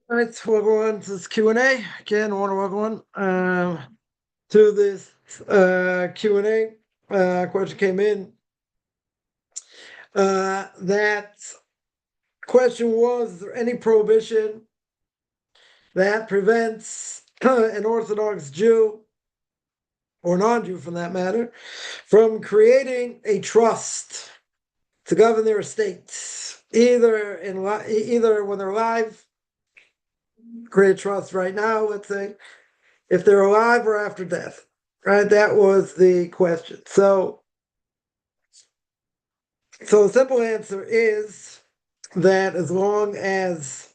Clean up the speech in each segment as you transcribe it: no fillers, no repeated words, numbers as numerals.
All right, welcome on to this Q&A. Again, I want to welcome to this Q&A. Question came in. That question was, is there any prohibition that prevents an Orthodox Jew, or non-Jew for that matter, from creating a trust to govern their estates, either when they're alive, create a trust right now, let's say, if they're alive or after death, right? That was the question. So the simple answer is that as long as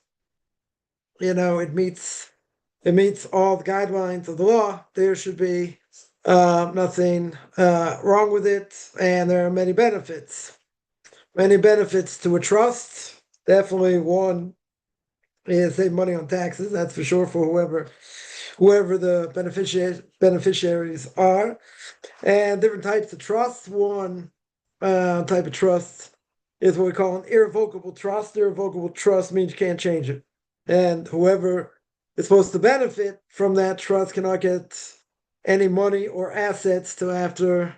it meets all the guidelines of the law, there should be nothing wrong with it, and there are many benefits. Many benefits to a trust. Definitely one is save money on taxes. That's for sure for whoever the beneficiaries are, and different types of trust. One type of trust is what we call an irrevocable trust. Irrevocable trust means you can't change it, and whoever is supposed to benefit from that trust cannot get any money or assets till after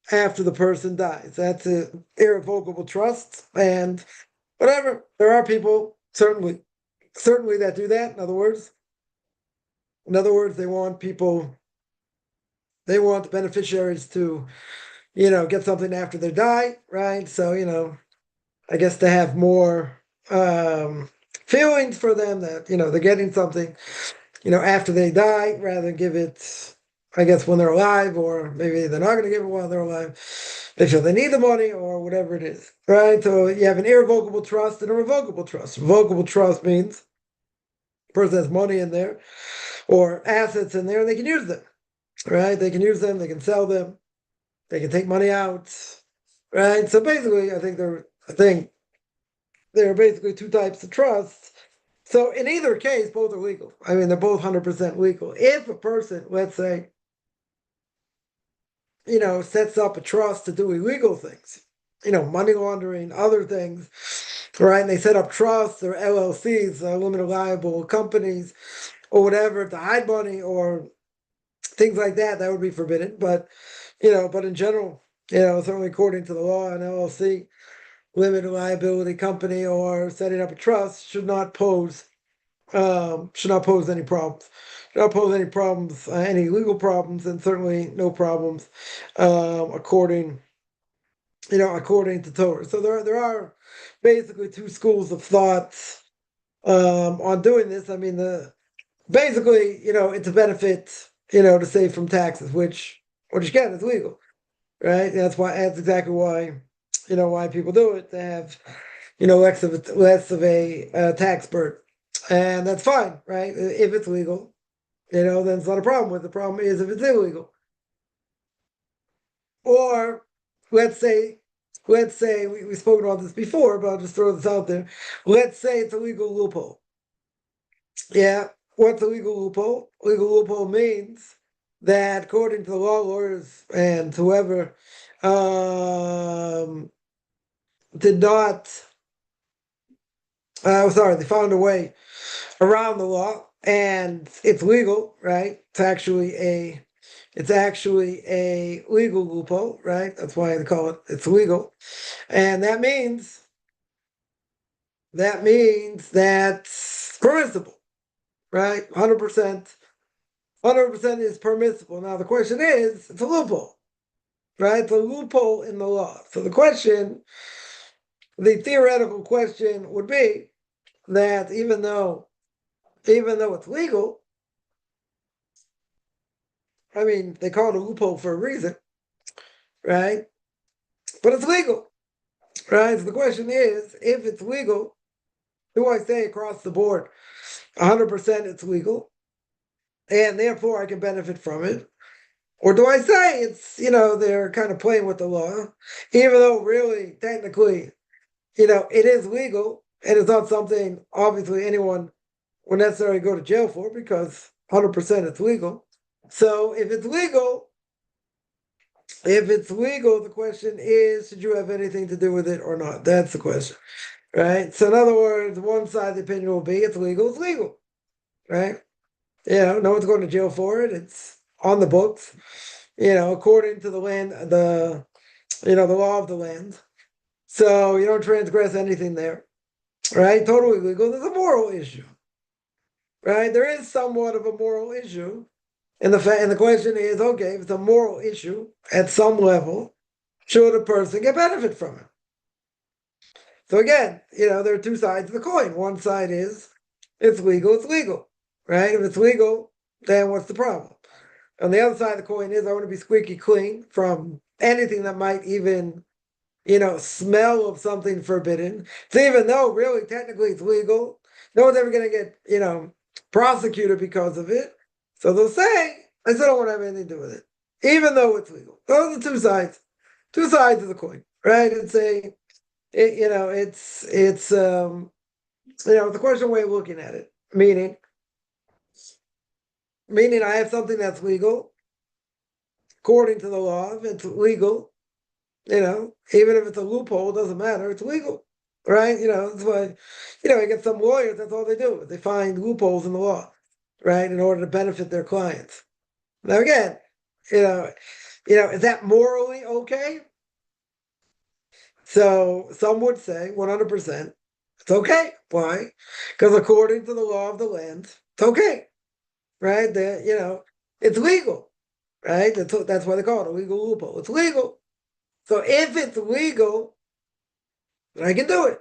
the person dies. That's an irrevocable trust, and whatever. There are people certainly that do that. In other words, they want the beneficiaries to, get something after they die, right? So, I guess to have more feelings for them that, they're getting something, after they die rather than give it, I guess, when they're alive, or maybe they're not going to give it while they're alive. They feel they need the money or whatever it is, right? So you have an irrevocable trust and a revocable trust. Revocable trust means the person has money in there or assets in there and they can use them, right? They can use them, they can sell them, they can take money out, right? So basically, I think there are basically two types of trusts. So in either case, both are legal. I mean, they're both 100% legal. If a person, let's say, sets up a trust to do illegal things, money laundering, other things, right? And they set up trusts or LLCs, limited liable companies, or whatever, to hide money or things like that, that would be forbidden. But in general, certainly according to the law, an LLC, limited liability company, or setting up a trust should not pose any problems. Should not pose any problems, any legal problems, and certainly no problems, according to Torah. So there are basically two schools of thought on doing this. I mean, basically, it's a benefit, to save from taxes, which again is legal, right? That's exactly why, why people do it. They have, less of a tax burden, and that's fine, right? If it's legal, then it's not a problem with it. The problem is if it's illegal, or let's say. We've spoken about this before, but I'll just throw this out there. Let's say it's a legal loophole. Yeah, what's a legal loophole? Legal loophole means that according to the lawyers and whoever did not, sorry, they found a way around the law, and it's legal, right? It's actually a legal loophole, right? That's why they call it's legal, and that means that's permissible, right? 100%. 100% is permissible. Now, the question is, it's a loophole, right? It's a loophole in the law. So the theoretical question would be that even though it's legal, I mean, they call it a loophole for a reason, right? But it's legal, right? So the question is, if it's legal, do I say across the board, 100% it's legal, and therefore I can benefit from it? Or do I say it's, they're kind of playing with the law, even though really, technically, it is legal, and it's not something, obviously, anyone would necessarily go to jail for, because 100% it's legal. So if it's legal, the question is, should you have anything to do with it or not? That's the question, right? So in other words, one side of the opinion will be it's legal, right? No one's going to jail for it. It's on the books, according to the land, the law of the land. So you don't transgress anything there, right? Totally legal. There's a moral issue, right? There is somewhat of a moral issue. And the question is, okay, if it's a moral issue at some level, should a person get benefit from it? So again, there are two sides of the coin. One side is it's legal, right? If it's legal, then what's the problem? On the other side of the coin is I want to be squeaky clean from anything that might even, smell of something forbidden. So even though really technically it's legal, no one's ever going to get, prosecuted because of it. So they'll say, I still don't want to have anything to do with it, even though it's legal. Those are two sides of the coin, right? It's it's the question way of looking at it, meaning I have something that's legal according to the law. If it's legal, even if it's a loophole, it doesn't matter. It's legal, right? That's why, you get some lawyers. That's all they do. They find loopholes in the law, right, in order to benefit their clients. Now again, is that morally okay? So some would say 100%. It's okay. Why? Because according to the law of the land, it's okay, right? It's legal, right? That's why they call it a legal loophole. It's legal. So if it's legal, then I can do it.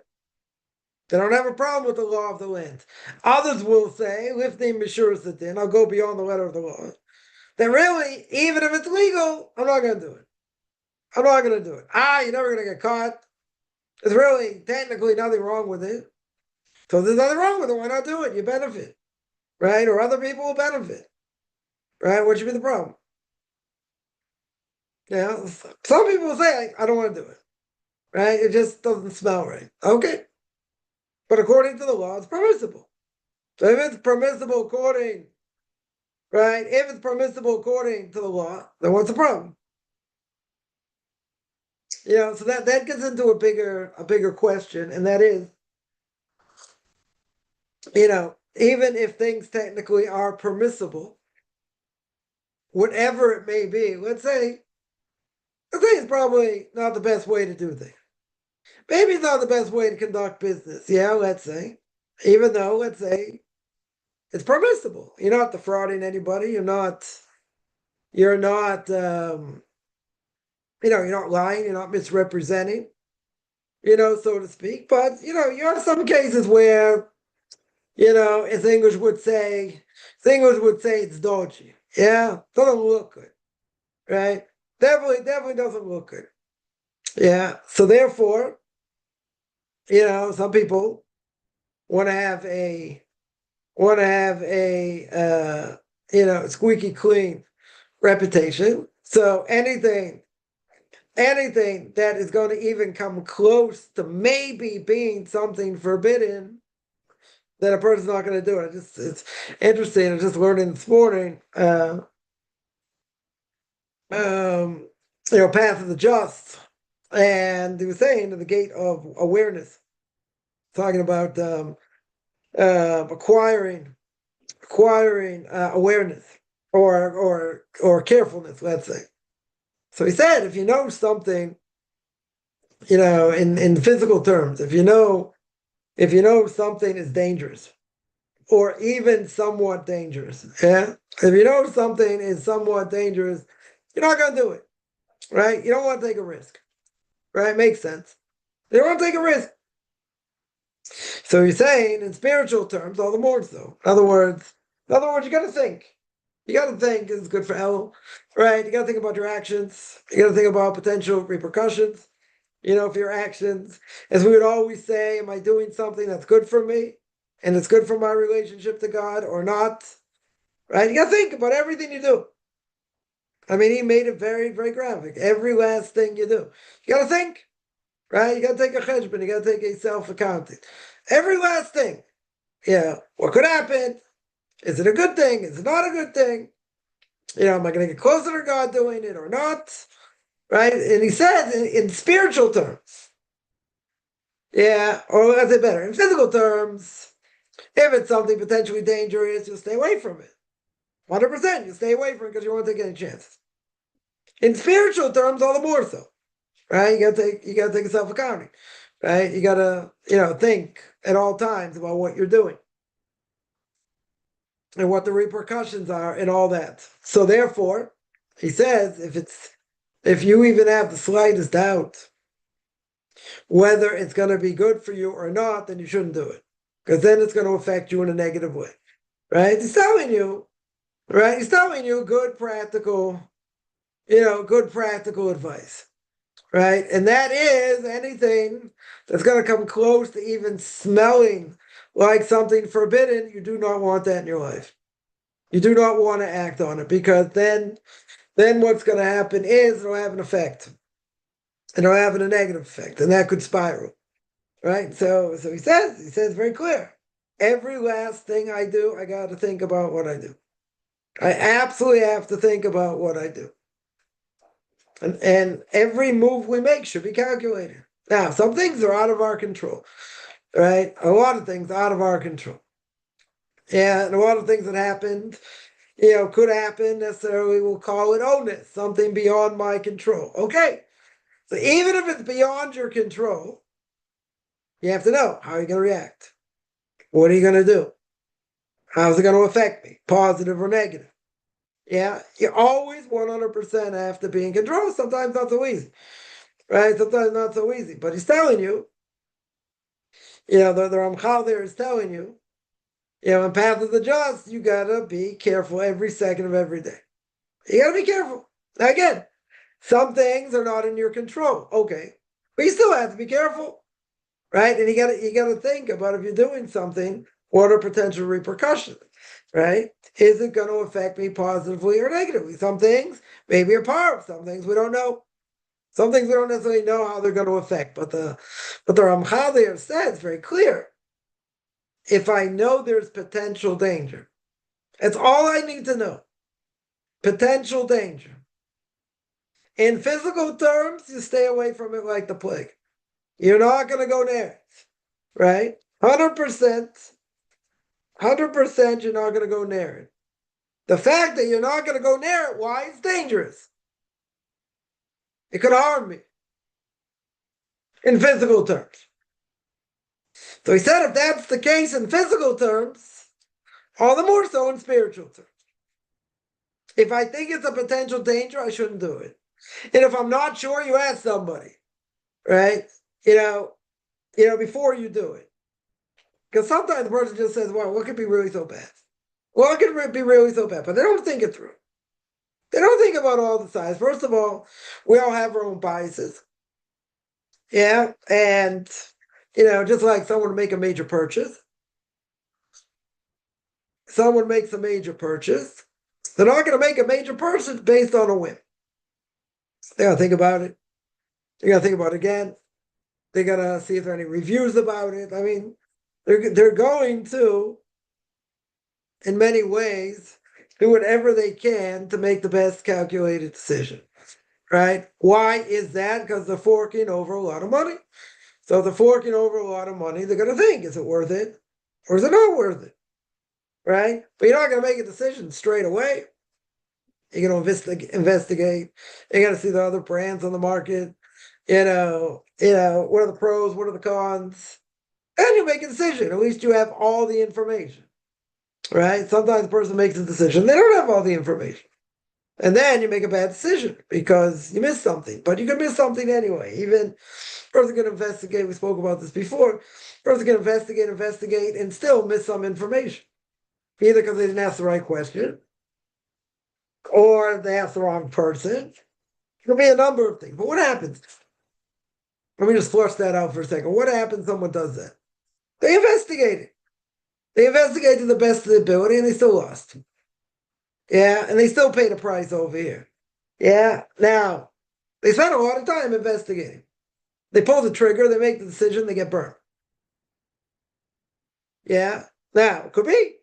They don't have a problem with the law of the land. Others will say, lifting Meshuras Din, I'll go beyond the letter of the law. That really, even if it's legal, I'm not going to do it. I'm not going to do it. You're never going to get caught. There's really technically nothing wrong with it. So there's nothing wrong with it. Why not do it? You benefit, right? Or other people will benefit, right? What should be the problem? Some people will say, I don't want to do it, right? It just doesn't smell right. Okay. But according to the law, it's permissible. So if it's permissible according, right? If it's permissible according to the law, then what's the problem? So that gets into a bigger question, and that is, even if things technically are permissible, whatever it may be, let's say it's probably not the best way to do things. Maybe it's not the best way to conduct business. Let's say, even though, let's say, it's permissible. You're not defrauding anybody. You're not, you're not lying. You're not misrepresenting, so to speak. But, you have some cases where, as English would say it's dodgy. Doesn't look good, right? Definitely doesn't look good. So therefore, some people want to have a squeaky clean reputation. So anything that is going to even come close to maybe being something forbidden, then a person's not going to do it. It's interesting. I was just learning this morning. Path of the Just, and he was saying to the gate of awareness, talking about acquiring awareness or carefulness, let's say. So he said, if you know something, in physical terms, if you know something is dangerous, or even somewhat dangerous, if you know something is somewhat dangerous, you're not going to do it, right? You don't want to take a risk, right? Makes sense. You don't want to take a risk. So you're saying, in spiritual terms, all the more so. In other words, you got to think. You got to think it's good for El, right? You got to think about your actions. You got to think about potential repercussions, for your actions. As we would always say, am I doing something that's good for me? And it's good for my relationship to God or not? Right? You got to think about everything you do. I mean, he made it very, very graphic. Every last thing you do. You got to think, right? You got to take a cheshbon. You got to take a self-accounting. Every last thing. What could happen? Is it a good thing? Is it not a good thing? Am I going to get closer to God doing it or not? Right? And he says in spiritual terms, Yeah, or let's say better. In physical terms, if it's something potentially dangerous, you'll stay away from it. 100%, you stay away from it because you won't take any chances. In spiritual terms, all the more so, right? You gotta take a self-accounting, right? You gotta, think at all times about what you're doing and what the repercussions are and all that. So therefore, he says, if you even have the slightest doubt whether it's going to be good for you or not, then you shouldn't do it, because then it's going to affect you in a negative way, right? He's telling you, right? He's telling you good practical advice, right? And that is anything that's going to come close to even smelling like something forbidden. You do not want that in your life. You do not want to act on it, because then what's going to happen is it'll have an effect. It'll have a negative effect, and that could spiral, right? So he says very clear. Every last thing I do, I got to think about what I do. I absolutely have to think about what I do. And every move we make should be calculated. Now, some things are out of our control, right? A lot of things out of our control. Yeah, and a lot of things that happened, could happen necessarily, we'll call it onus, something beyond my control. Okay, so even if it's beyond your control, you have to know, how are you going to react? What are you going to do? How's it going to affect me, positive or negative? Yeah, you always 100% have to be in control. Sometimes not so easy, right? Sometimes not so easy. But he's telling you, the Ramchal there is telling you, in Path of the Just, you got to be careful every second of every day. You got to be careful. Now, again, some things are not in your control. Okay, but you still have to be careful, right? And you got to think about, if you're doing something, what are potential repercussions, right? Is it going to affect me positively or negatively? Some things maybe are powerful. Some things we don't know. Some things we don't necessarily know how they're going to affect. But the Ramchal there says very clear: if I know there's potential danger, that's all I need to know. Potential danger. In physical terms, you stay away from it like the plague. You're not going to go near it, right? 100%, 100% you're not going to go near it. The fact that you're not going to go near it, why? It's dangerous. It could harm me in physical terms. So he said, if that's the case in physical terms, all the more so in spiritual terms. If I think it's a potential danger, I shouldn't do it. And if I'm not sure, you ask somebody, right? Before you do it. Because sometimes the person just says, well, what could be really so bad? What could be really so bad? But they don't think it through. They don't think about all the sides. First of all, we all have our own biases. Yeah, and, just like someone would make a major purchase. Someone makes a major purchase. They're not going to make a major purchase based on a whim. They got to think about it. They got to think about it again. They got to see if there are any reviews about it. I mean, they're going to, in many ways, do whatever they can to make the best calculated decision, right? Why is that? Because they're forking over a lot of money. So if they're forking over a lot of money, they're going to think, is it worth it? Or is it not worth it? Right? But you're not going to make a decision straight away. You're going to investigate. You're going to see the other brands on the market. What are the pros? What are the cons? And you make a decision. At least you have all the information, right? Sometimes the person makes a decision. They don't have all the information. And then you make a bad decision because you missed something. But you can miss something anyway. Even person can investigate. We spoke about this before. Person can investigate, and still miss some information. Either because they didn't ask the right question, or they asked the wrong person. It could be a number of things. But what happens? Let me just flush that out for a second. What happens if someone does that? They investigate it. They investigate to the best of their ability, and they still lost. Yeah, and they still paid a price over here. Yeah, now, they spend a lot of time investigating. They pull the trigger, they make the decision, they get burned. Yeah, now, it could be.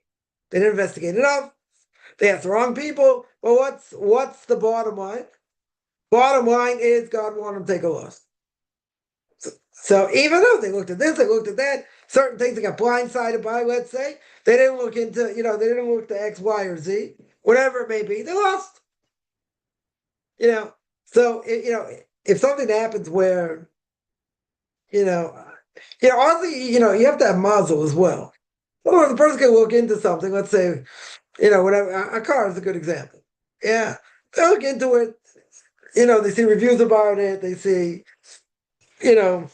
They didn't investigate enough. They asked the wrong people. Well, what's the bottom line? Bottom line is God wanted them to take a loss. So even though they looked at this, they looked at that, certain things they got blindsided by, let's say, they didn't look into, they didn't look to X, Y, or Z, whatever it may be, they lost. So if something happens where, honestly, you have to have muzzle as well. Otherwise, the person can look into something, let's say, whatever, a car is a good example. Yeah, they look into it, they see reviews about it, they see, you know,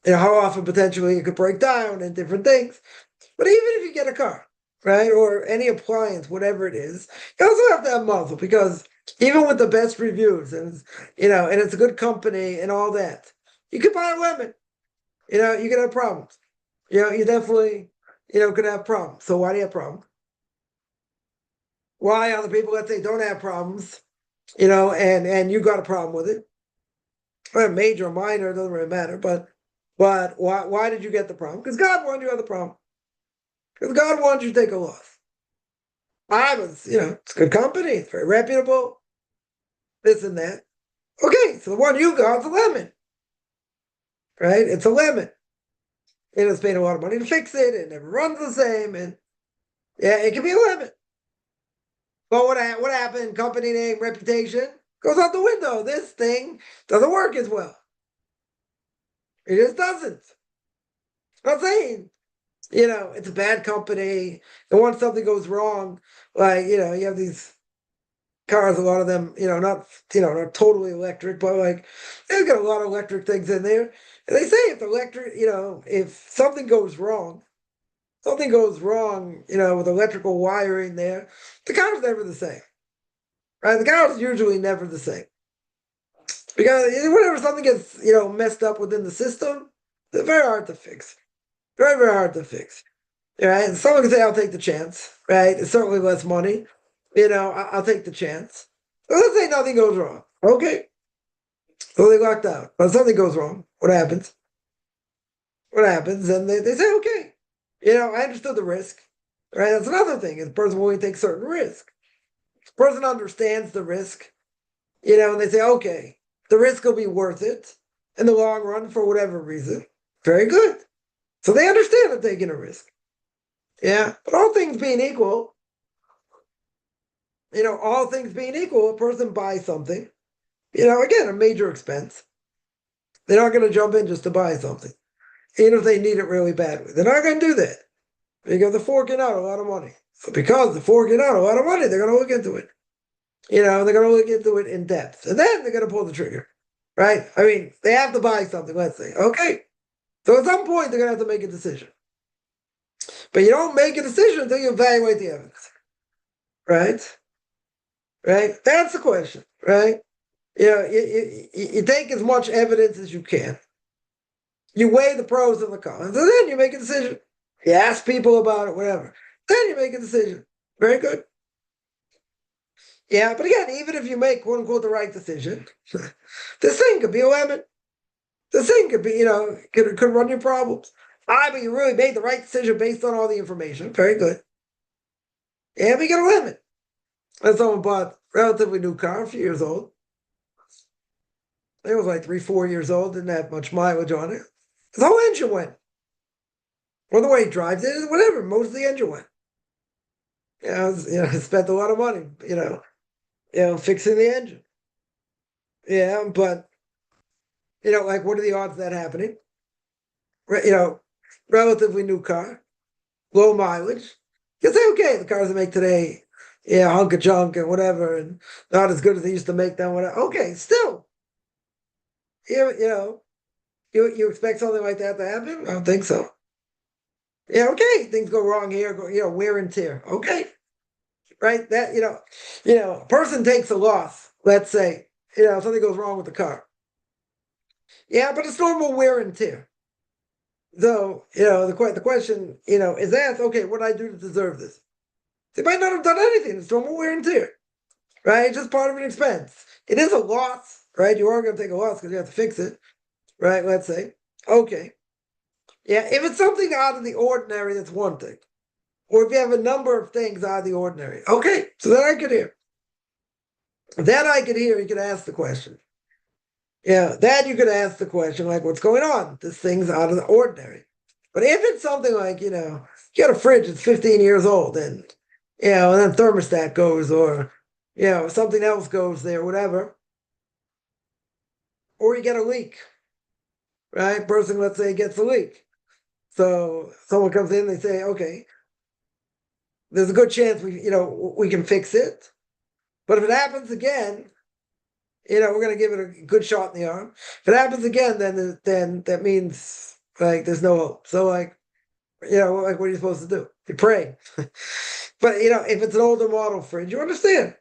how often potentially it could break down and different things. But even if you get a car, right, or any appliance, whatever it is, you also have to have muzzle because even with the best reviews and and it's a good company and all that, you could buy a lemon. You could have problems. You definitely, could have problems. So why do you have problems? Why other people, let's say, don't have problems, and you got a problem with it, or major or minor, it doesn't really matter. But why did you get the problem? Because God wanted you to have the problem. Because God wanted you to take a loss. I was, it's a good company, it's very reputable, this and that. Okay, so the one you got is a lemon, right? It's a lemon. And it's paying a lot of money to fix it. It never runs the same, and yeah, it can be a lemon. But what happened? Company name, reputation goes out the window. This thing doesn't work as well. It just doesn't. I'm not saying, it's a bad company. And once something goes wrong, like, you have these cars, a lot of them, not totally electric, but like they've got a lot of electric things in there. And they say if the electric, if something goes wrong, with electrical wiring there, the car's never the same. Right? The car's usually never the same. Because whenever something gets, messed up within the system, it's very hard to fix. Very, very hard to fix. Right? And someone can say, I'll take the chance, right? It's certainly less money. I'll take the chance. So let's say nothing goes wrong. Okay. So they locked out. But something goes wrong. What happens? What happens? And they say, okay. I understood the risk. Right? That's another thing. Is the person willing to take certain risk. The person understands the risk. And they say, okay, the risk will be worth it in the long run for whatever reason. Very good. So they understand that taking a risk. Yeah. But all things being equal, a person buys something, again, a major expense. They're not going to jump in just to buy something, even if they need it really badly. They're not going to do that because they're forking out a lot of money. So because they're forking out a lot of money, they're going to look into it. They're going to look into it in depth. And then they're going to pull the trigger, right? I mean, they have to buy something, let's say. Okay. So at some point, they're going to have to make a decision. But you don't make a decision until you evaluate the evidence, right? Right? That's the question, right? You take as much evidence as you can. You weigh the pros and the cons, and then you make a decision. You ask people about it, whatever. Then you make a decision. Very good. Yeah, but again, even if you make quote unquote the right decision, this thing could be a lemon. This thing could be, could run your problems. But you really made the right decision based on all the information. Very good. Yeah, but you get a lemon. And someone bought a relatively new car, a few years old. It was like 3, 4 years old, didn't have much mileage on it. The whole engine went. Or the way he drives it, whatever, most of the engine went. Spent a lot of money, fixing the engine. Yeah, but, like, what are the odds of that happening? Relatively new car, low mileage. You say, okay, the cars they make today, hunk of junk and whatever, and not as good as they used to make them. Whatever. Okay, still, you expect something like that to happen? I don't think so. Yeah, okay, things go wrong here, wear and tear. Okay, right? That a person takes a loss. Let's say, something goes wrong with the car. Yeah, but it's normal wear and tear. So, the question, is asked, okay, what did I do to deserve this? They might not have done anything. It's normal wear and tear, right? It's just part of an expense. It is a loss, right? You are going to take a loss because you have to fix it, right? Let's say, okay. Yeah, if it's something out of the ordinary, that's one thing. Or if you have a number of things out of the ordinary. Okay, so then I could hear. Then I could hear, you could ask the question. Yeah, then you could ask the question like, what's going on? This thing's out of the ordinary. But if it's something like, you got a fridge that's 15 years old and, and then thermostat goes or, something else goes there, whatever, or you get a leak, right? Person, let's say, gets a leak. So someone comes in, they say, okay, there's a good chance we can fix it. But if it happens again, we're going to give it a good shot in the arm. If it happens again, then that means like there's no hope. So like, like what are you supposed to do? You pray. But if it's an older model fridge, you understand.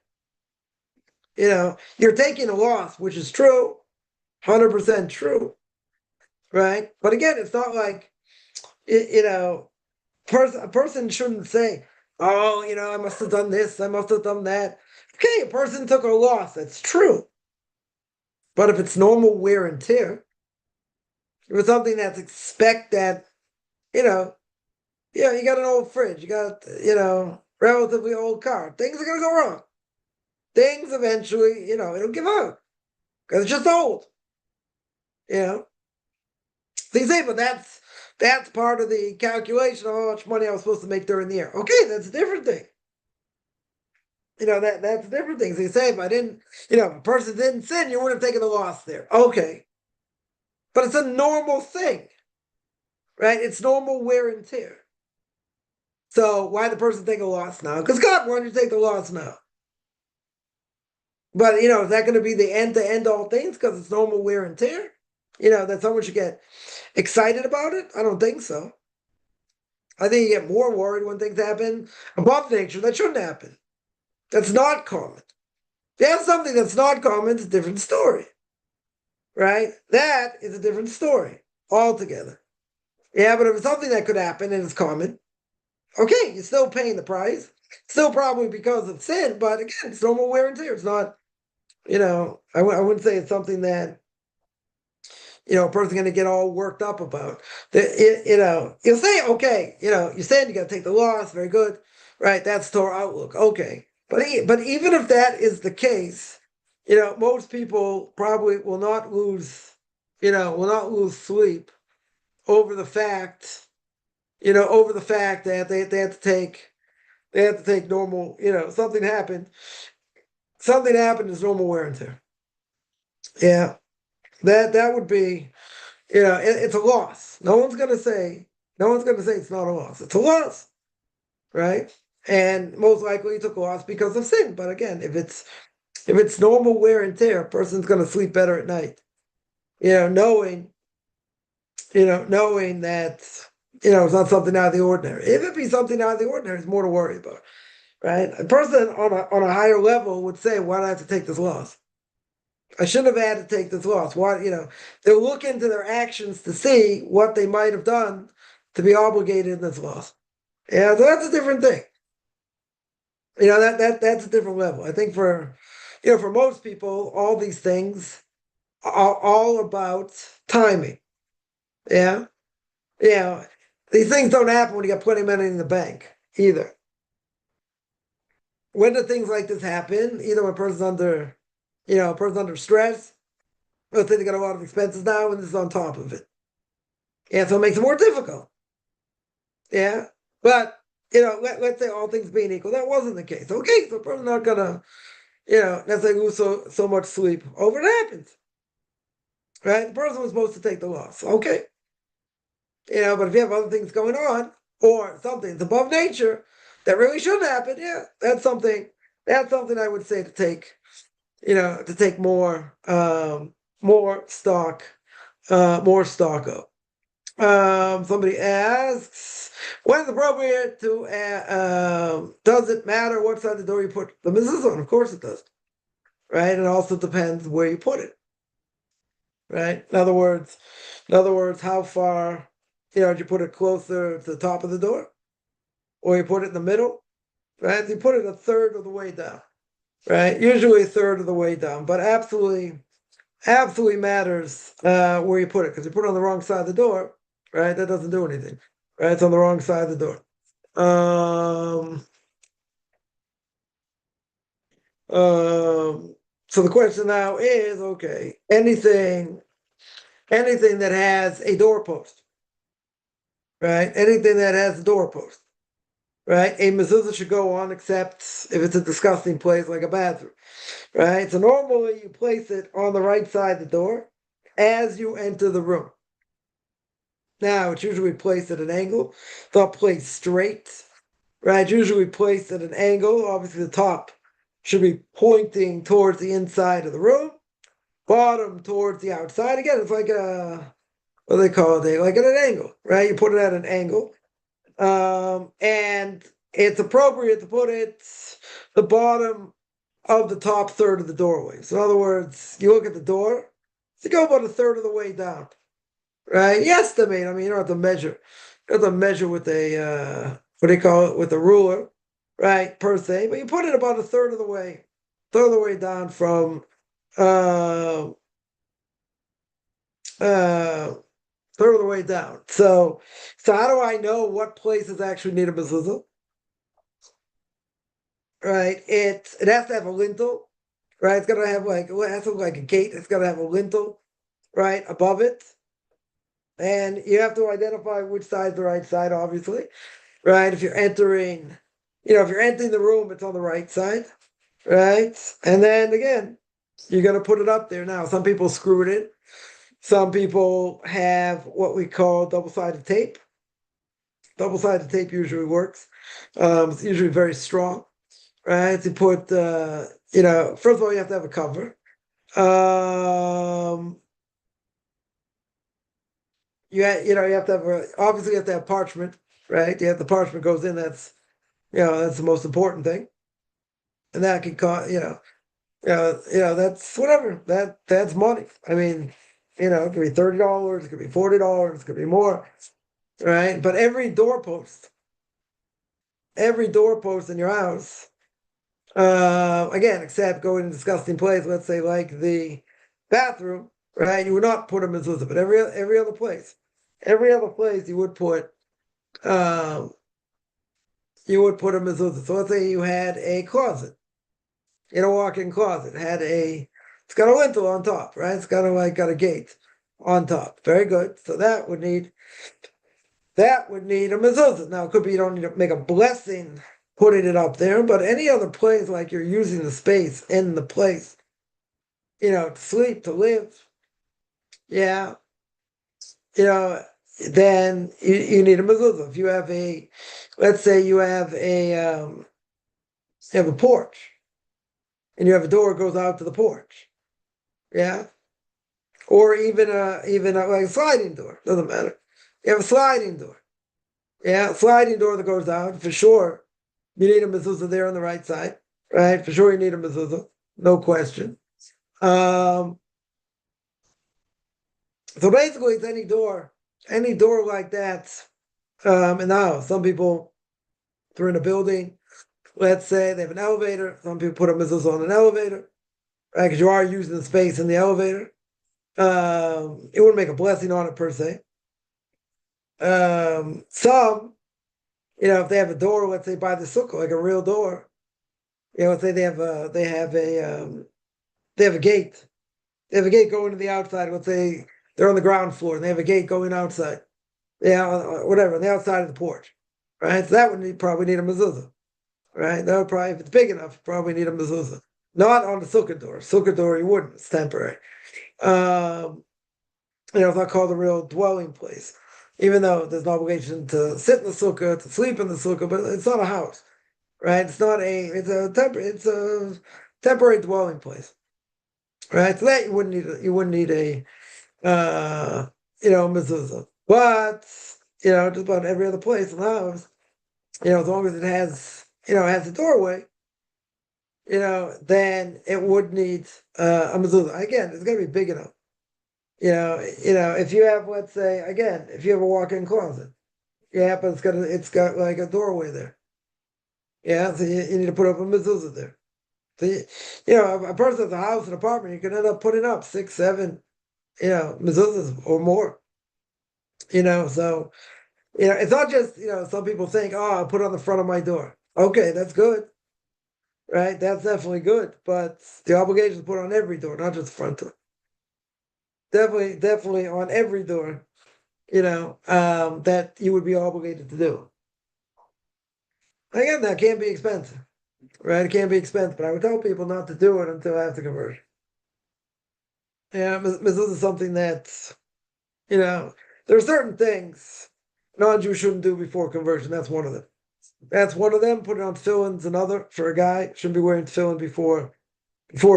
You're taking a loss, which is true, 100% true, right? But again, it's not like a person shouldn't say, "Oh, I must have done this, I must have done that." Okay, a person took a loss. That's true. But if it's normal wear and tear, if it's something that's expect that, you know, you got an old fridge, you got, relatively old car, things are gonna go wrong. Things eventually, it'll give out because it's just old. You know, so you say, but that's part of the calculation of how much money I was supposed to make during the year. Okay, that's a different thing. That's a different thing. So you say, if I didn't, if a person didn't sin, you wouldn't have taken the loss there. Okay, but it's a normal thing, right? It's normal wear and tear. So why the person take a loss now? Because God wanted you to take the loss now. But is that going to be the end to end all things because it's normal wear and tear? That someone should get excited about it? I don't think so. I think you get more worried when things happen above nature that shouldn't happen. That's not common. If you have something that's not common, it's a different story. Right? That is a different story altogether. Yeah, but if it's something that could happen and it's common, okay, you're still paying the price. Still probably because of sin, but again, it's normal wear and tear. It's not, I wouldn't say it's something that a person's going to get all worked up about. You'll say, okay, you said you got to take the loss, very good, right? That's Torah outlook, okay. But even if that is the case, most people probably will not lose sleep over the fact, that they have to take normal, something happened is normal wear and tear. Yeah, that would be. It's a loss. No one's gonna say it's not a loss. It's a loss, right? And most likely it took a loss because of sin. But again, if it's normal wear and tear, a person's gonna sleep better at night. Knowing that it's not something out of the ordinary. If it be something out of the ordinary, it's more to worry about, right? A person on a higher level would say, "Why do I have to take this loss? I shouldn't have had to take this loss." Why, they'll look into their actions to see what they might have done to be obligated in this loss. Yeah, so that's a different thing. That's a different level. I think for most people, all these things are all about timing. Yeah, yeah. These things don't happen when you got plenty of money in the bank either. When do things like this happen? Either when a person's under stress. Let's say they got a lot of expenses now, and this is on top of it. Yeah, so it makes it more difficult. Yeah, but let's say all things being equal, that wasn't the case. Okay, so probably not gonna, necessarily lose so much sleep over. It happens, right? The person was supposed to take the loss. Okay, but if you have other things going on or something's above nature that really shouldn't happen, yeah, that's something. That's something I would say to take more stock, of. Somebody asks, when is it appropriate to, does it matter what side of the door you put the mezuzah on? Of course it does, right? It also depends where you put it, right? In other words, how far, did you put it closer to the top of the door? Or you put it in the middle, right? You put it a third of the way down, right? Usually a third of the way down, but absolutely matters where you put it, because you put it on the wrong side of the door, right? That doesn't do anything, right? It's on the wrong side of the door. Um, um, So the question now is, okay, anything that has a doorpost, right? Anything that has a doorpost, right? A mezuzah should go on, except if it's a disgusting place like a bathroom, right? So normally you place it on the right side of the door as you enter the room. Now it's usually placed at an angle. It's not placed straight, right? It's usually placed at an angle. Obviously, the top should be pointing towards the inside of the room, bottom towards the outside. Again, it's like a, what do they call it? Like at an angle, right? You put it at an angle. And it's appropriate to put it the bottom of the top third of the doorway. So in other words, you look at the door, you go about a third of the way down, right? You estimate. I mean, you don't have to measure. You don't have to measure with a what do you call it, with a ruler, right? Per se, but you put it about a third of the way down from uh third of the way down. So how do I know what places actually need a mezuzah? Right, it has to have a lintel, right? It's gotta have it has to look like a gate. It's gotta have a lintel, right, above it, and you have to identify which side's the right side, obviously, right? If you're entering, if you're entering the room, it's on the right side, right? And then again, you're gonna put it up there. Now, some people screw it in. Some people have what we call double-sided tape. Double-sided tape usually works. It's usually very strong, right? To put, first of all, you have to have a cover. You have to have obviously you have to have parchment, right? You have the parchment goes in. That's the most important thing, and that can cost, that's whatever. That's money. I mean, it could be $30, it could be $40, it could be more, right? But every doorpost in your house, again, except going in a disgusting place, let's say like the bathroom, right? You would not put a mezuzah, but every other place, you would put a mezuzah. So let's say you had a closet, walk-in closet, it's got a lintel on top, right? It's got a gate on top. Very good. So that would need a mezuzah. Now it could be you don't need to make a blessing putting it up there, but any other place like you're using the space in the place, to sleep, to live, yeah, then you need a mezuzah. If you have let's say you have a porch, and you have a door that goes out to the porch, yeah, or even like a sliding door, doesn't matter. You have a sliding door, yeah, sliding door that goes out for sure. You need a mezuzah there on the right side, right? For sure, you need a mezuzah, no question. So basically, it's any door like that. And now some people, they're in a building. Let's say they have an elevator. Some people put a mezuzah on an elevator, right? Because you are using the space in the elevator. It wouldn't make a blessing on it per se. Some, if they have a door, let's say by the sukkah, like a real door, let's say they have a gate. They have a gate going to the outside. Let's say they're on the ground floor and they have a gate going outside. Yeah, whatever, on the outside of the porch, right? So that would probably need a mezuzah, right? That would probably, if it's big enough, probably need a mezuzah. Not on the sukkah door. Sukkah door, you wouldn't. It's temporary. It's not called a real dwelling place, even though there's no obligation to sit in the sukkah, to sleep in the sukkah, but it's not a house, right? It's a temporary dwelling place, right? So that you wouldn't need a mezuzah. But just about every other place in the house, as long as it has a doorway, then it would need a mezuzah. Again, it's gonna be big enough. If you have, let's say, again, if you have a walk-in closet, yeah, but it's got like a doorway there. Yeah, so you need to put up a mezuzah there. So a person has a house, an apartment, you can end up putting up 6, 7, mezuzahs or more. So it's not just some people think, oh, I'll put it on the front of my door. Okay, that's good. right? That's definitely good, but the obligation is put on every door, not just the front door. Definitely on every door, that you would be obligated to do. Again, that can't be expensive, right? It can't be expensive, but I would tell people not to do it until after conversion. Yeah, mezuzah is something that, there are certain things non-Jews shouldn't do before conversion. That's one of them. That's one of them. Putting on tefillin is another. For a guy, shouldn't be wearing tefillin before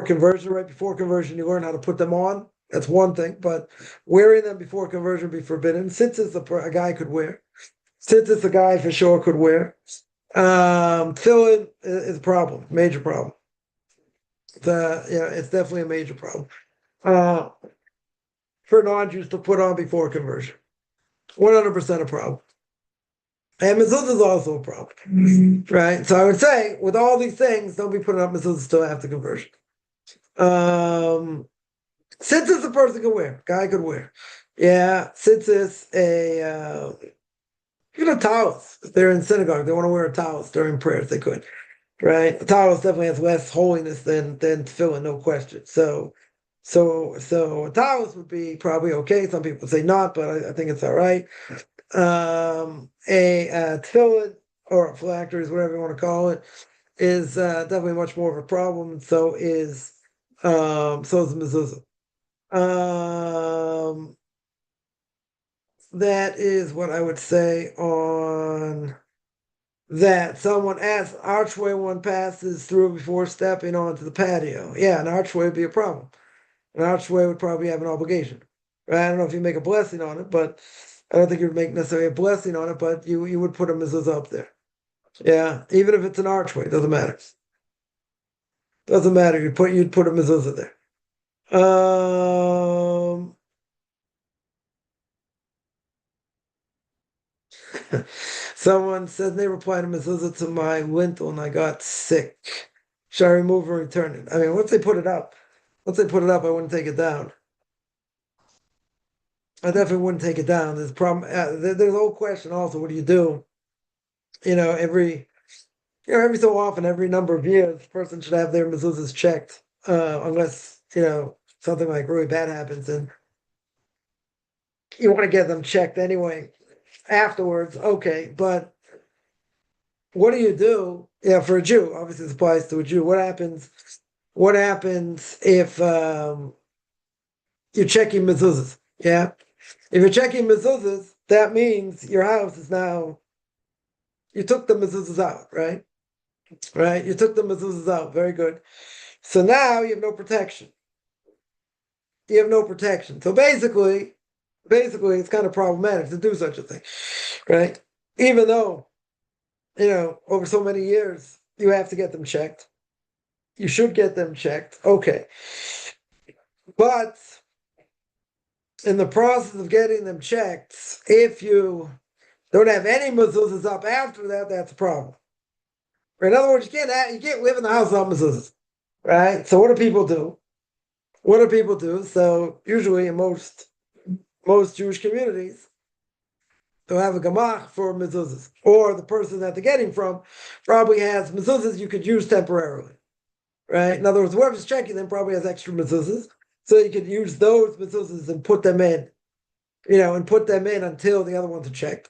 conversion. Right before conversion, you learn how to put them on. That's one thing. But wearing them before conversion be forbidden. Since it's a guy could wear. Since it's a guy for sure could wear. Tefillin is a problem, major problem. It's definitely a major problem. For non-Jews to put on before conversion, 100% a problem. And mezuzah is also a problem, right? So I would say, with all these things, don't be putting up mezuzahs till after conversion. Since it's a person can wear, guy could wear. Yeah, since it's even a talus. If they're in synagogue, they want to wear a talus during prayers, they could, right? A talus definitely has less holiness than tefillin, no question. So a talus would be probably okay. Some people say not, but I think it's all right. A tefillin or phylacteries, whatever you want to call it, is definitely much more of a problem. So is mezuzah. That is what I would say on that. Someone asked, archway one passes through before stepping onto the patio. Yeah, an archway would be a problem. An archway would probably have an obligation. Right? I don't know if you make a blessing on it, but I don't think you would make necessarily a blessing on it, but you would put a mezuzah up there. Yeah, even if it's an archway, doesn't matter. Doesn't matter. You'd put a mezuzah there. Someone said they replied to mezuzah to my lintel and I got sick. Should I remove or return it? I mean, once they put it up, I wouldn't take it down. I definitely wouldn't take it down. There's a problem. There's a whole question also. What do you do? Every so often, every number of years, the person should have their mezuzahs checked, unless something like really bad happens, and you want to get them checked anyway afterwards. Okay, but what do you do? Yeah, for a Jew, obviously this applies to a Jew. What happens? What happens if you're checking mezuzahs? Yeah, if you're checking mezuzahs, that means your house is now. You took the mezuzahs out, right? Right, you took the mezuzahs out. Very good. So now you have no protection. You have no protection. So basically, it's kind of problematic to do such a thing, right? Even though, over so many years, you have to get them checked. You should get them checked. Okay. But in the process of getting them checked, if you don't have any mezuzahs up after that, that's a problem. In other words, you can't live in the house without mezuzahs, right? So what do people do? What do people do? So usually in most Jewish communities, they'll have a gemach for mezuzahs, or the person that they're getting from probably has mezuzahs you could use temporarily, right? In other words, whoever's checking them probably has extra mezuzahs, so you could use those mezuzahs and put them in, until the other ones are checked,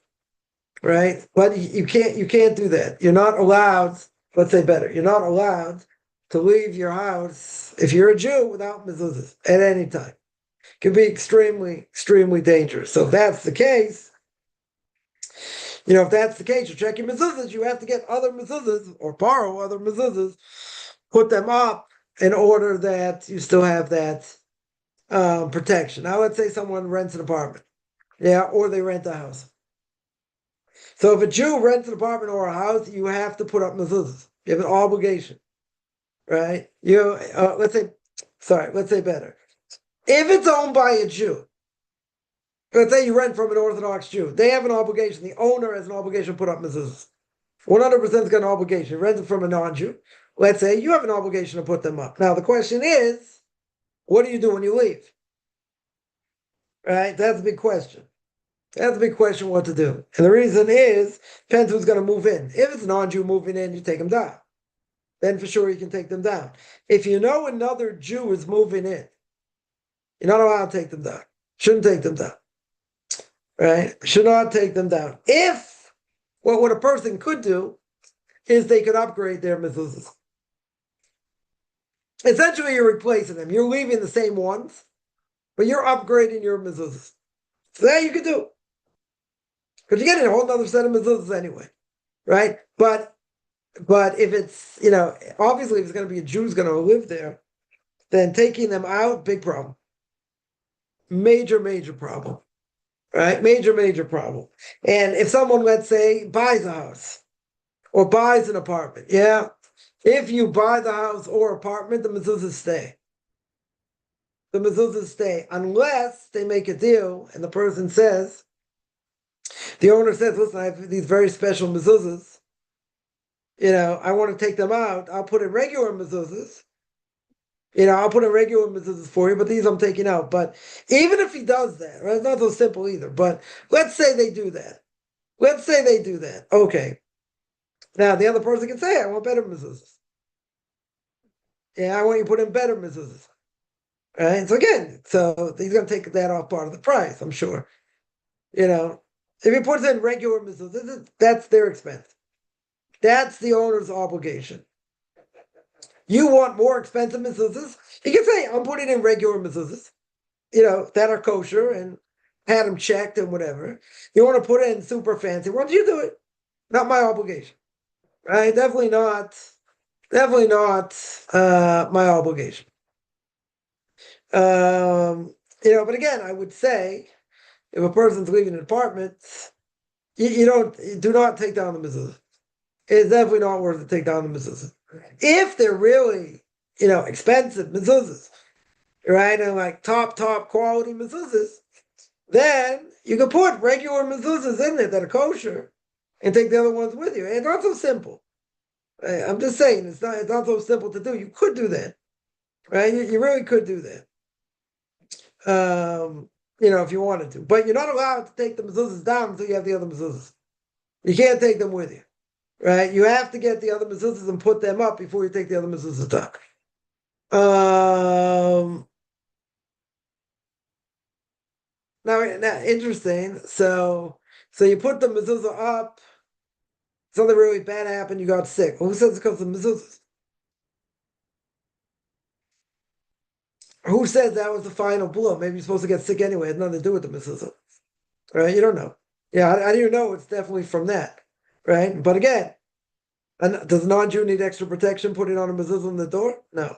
right? But you can't do that. You're not allowed. Let's say better. You're not allowed to leave your house if you're a Jew without mezuzahs at any time. It can be extremely, extremely dangerous. So if that's the case, you're checking mezuzahs, you have to get other mezuzahs or borrow other mezuzahs, put them up in order that you still have that protection. Now, let's say someone rents an apartment, or they rent a house. So if a Jew rents an apartment or a house, you have to put up mezuzahs. You have an obligation, right? Let's say better. If it's owned by a Jew, let's say you rent from an Orthodox Jew, they have an obligation. The owner has an obligation to put up mezuzahs. 100% has got an obligation. Rent it from a non-Jew. Let's say you have an obligation to put them up. Now the question is, what do you do when you leave? Right? That's a big question. That's a big question what to do. And the reason is, depends who's going to move in. If it's a non-Jew moving in, you take them down. then for sure you can take them down. If you know another Jew is moving in, you're not allowed to take them down. Shouldn't take them down. Right? Should not take them down. If what a person could do is they could upgrade their mezuzahs. Essentially, you're replacing them. You're leaving the same ones, but you're upgrading your mezuzahs. So that you could do. Because you're getting a whole other set of mezuzahs anyway. Right? But if it's, obviously if it's going to be a Jew who's going to live there, then taking them out, big problem. Major problem. Right? Major problem. And if someone, let's say, buys a house or buys an apartment, if you buy the house or apartment, the mezuzahs stay. The mezuzahs stay unless they make a deal and the person says, the owner says, listen, I have these very special mezuzahs. I want to take them out. I'll put in regular mezuzahs. I'll put in regular mezuzahs for you, but these I'm taking out. But even if he does that, right, it's not so simple either. But let's say they do that. Okay. Now the other person can say, I want better mezuzahs. I want you to put in better mezuzahs. Right? So again, he's going to take that off part of the price, I'm sure. If he puts in regular mezuzahs, that's their expense. That's the owner's obligation. You want more expensive mezuzahs? You can say, I'm putting in regular mezuzahs, that are kosher and had them checked and whatever. You want to put in super fancy ones, you do it. Not my obligation. Right? Definitely not my obligation. But again, I would say, if a person's leaving an apartment, do not take down the mezuzah. It's definitely not worth it to take down the mezuzah. If they're really, expensive mezuzahs, right, and like top quality mezuzahs, then you can put regular mezuzahs in there that are kosher and take the other ones with you. It's not so simple. I'm just saying, it's not so simple to do. You could do that, right? You really could do that, if you wanted to. But you're not allowed to take the mezuzahs down until you have the other mezuzahs. You can't take them with you. Right, you have to get the other mezuzahs and put them up before you take the other mezuzahs down. Now, interesting. So you put the mezuzah up. Something really bad happened. You got sick. Well, who says it comes from mezuzahs? Who says that was the final blow? Maybe you're supposed to get sick anyway. It had nothing to do with the mezuzah. Right? You don't know. Yeah, I didn't know it's definitely from that. Right? But again, does a non-Jew need extra protection putting on a mezuzah on the door? No.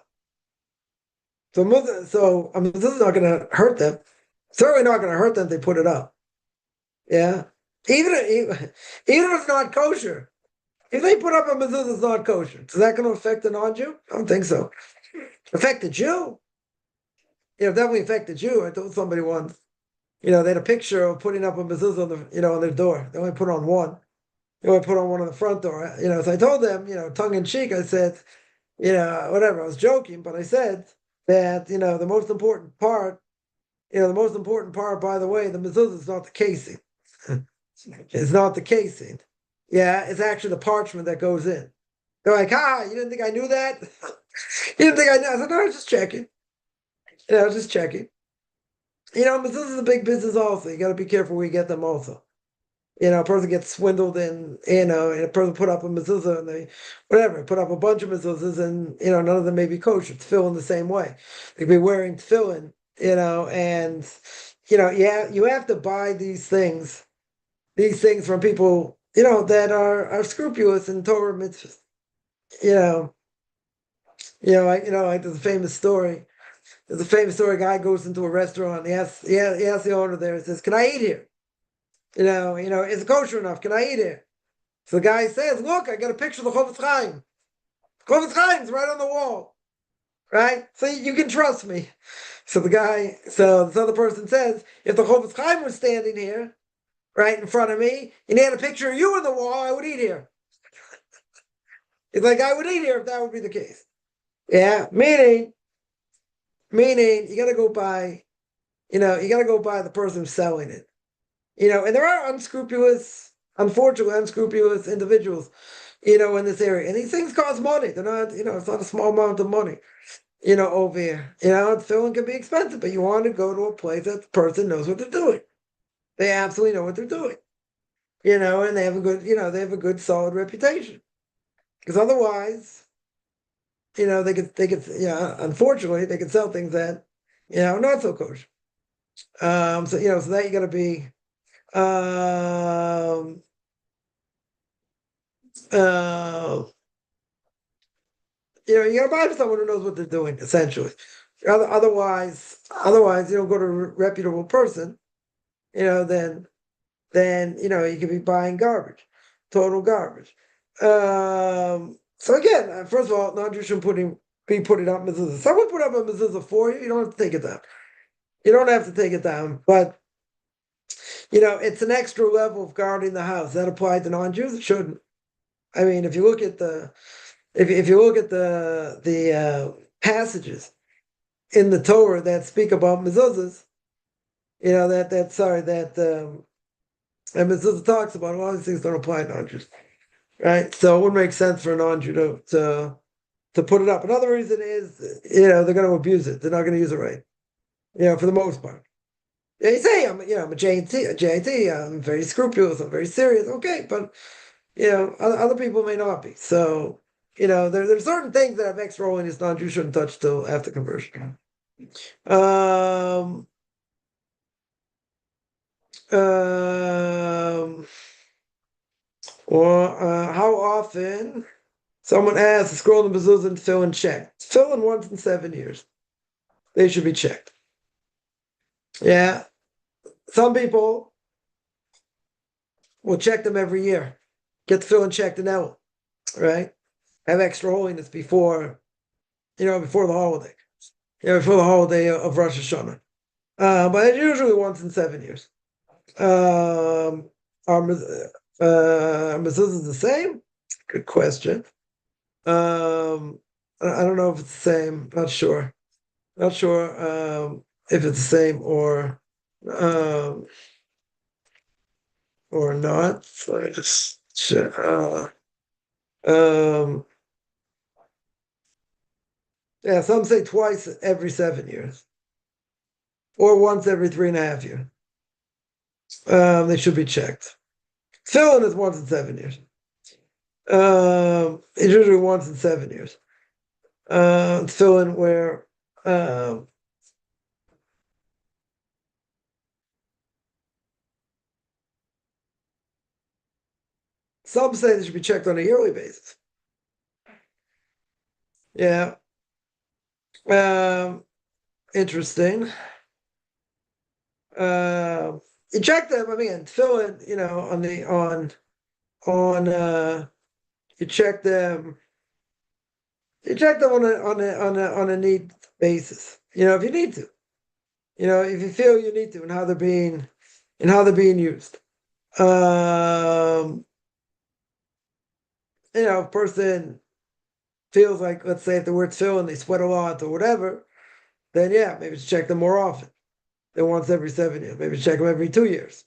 So a mezuzah is not going to hurt them. Certainly not going to hurt them if they put it up. Yeah? Even if it's not kosher. If they put up a mezuzah that's not kosher, is that going to affect the non-Jew? I don't think so. Affect the Jew? Definitely affect the Jew. I told somebody once, they had a picture of putting up a mezuzah on their door. They only put on one. They only put on one on the front door. So I told them, tongue in cheek, I said, whatever, I was joking, but I said that, the most important part, by the way, the mezuzah is not the casing. It's not the casing. Yeah, it's actually the parchment that goes in. They're like, you didn't think I knew that? You didn't think I knew? I said, no, I was just checking. I was just checking. Mezuzah is a big business also. You got to be careful where you get them also. A person gets swindled and a person put up a mezuzah and they, put up a bunch of mezuzahs and, none of them may be kosher. Tefillin the same way. They'd be wearing tefillin, and, you have to buy these things from people, that are scrupulous in Torah mitzvahs. Like there's a famous story. A guy goes into a restaurant. He asks the owner there, he says, can I eat here? Is it kosher enough? Can I eat it? So the guy says, look, I got a picture of the Chofetz Chaim. Chofetz Chaim's right on the wall. Right? So you can trust me. So this other person says, if the Chofetz Chaim was standing here, right in front of me, and he had a picture of you on the wall, I would eat here. It's like, I would eat here if that would be the case. Yeah, meaning you got to go by, the person who's selling it. And there are unfortunately unscrupulous individuals, in this area. And these things cost money. They're not, it's not a small amount of money, over here. Tefillin can be expensive, but you want to go to a place that the person knows what they're doing. They absolutely know what they're doing, and they have a good, solid reputation. Because otherwise, unfortunately, they could sell things that, not so kosher. So that you got to be, um, you got to buy from someone who knows what they're doing, essentially. Otherwise, you don't go to a reputable person, then you could be buying garbage, total garbage. So again, first of all, non-Jews shouldn't be putting up mezuzah. Someone put up a mezuzah for you. You don't have to take it down. You don't have to take it down, but it's an extra level of guarding the house. That applied to non-Jews. It shouldn't. I mean, if you look at the passages in the Torah that speak about mezuzahs, and mezuzah talks about a lot of these things don't apply to non-Jews, right? So it wouldn't make sense for a non-Jew to put it up. Another reason is, they're going to abuse it. They're not going to use it right, for the most part. Yeah, you say, I'm a JT, I'm very scrupulous, I'm very serious. Okay, but, other people may not be. So, there's certain things that have extra holiness non-Jew shouldn't touch till after conversion. Um, or how often someone asks to scroll the mezuzah and fill and check. Fill in once in 7 years. They should be checked. Yeah. Some people will check them every year. Get the fill and checked and out, right? Have extra holiness before the holiday. Before the holiday of Rosh Hashanah. But it's usually once in 7 years. Are mezuzahs the same? Good question. I don't know if it's the same. Not sure. If it's the same or not. So I just check. Yeah, some say twice every 7 years, or once every 3.5 years. They should be checked. Tefillin is once in 7 years. It's usually once in 7 years. Tefillin where some say they should be checked on a yearly basis. Yeah. Interesting. You check them. I mean, tefillin. You check them. You check them on a need basis. If you need to. If you feel you need to, and how they're being used. A person feels like, let's say, if the word's tefillin, they sweat a lot or whatever, then yeah, maybe just check them more often than once every 7 years. Maybe check them every 2 years.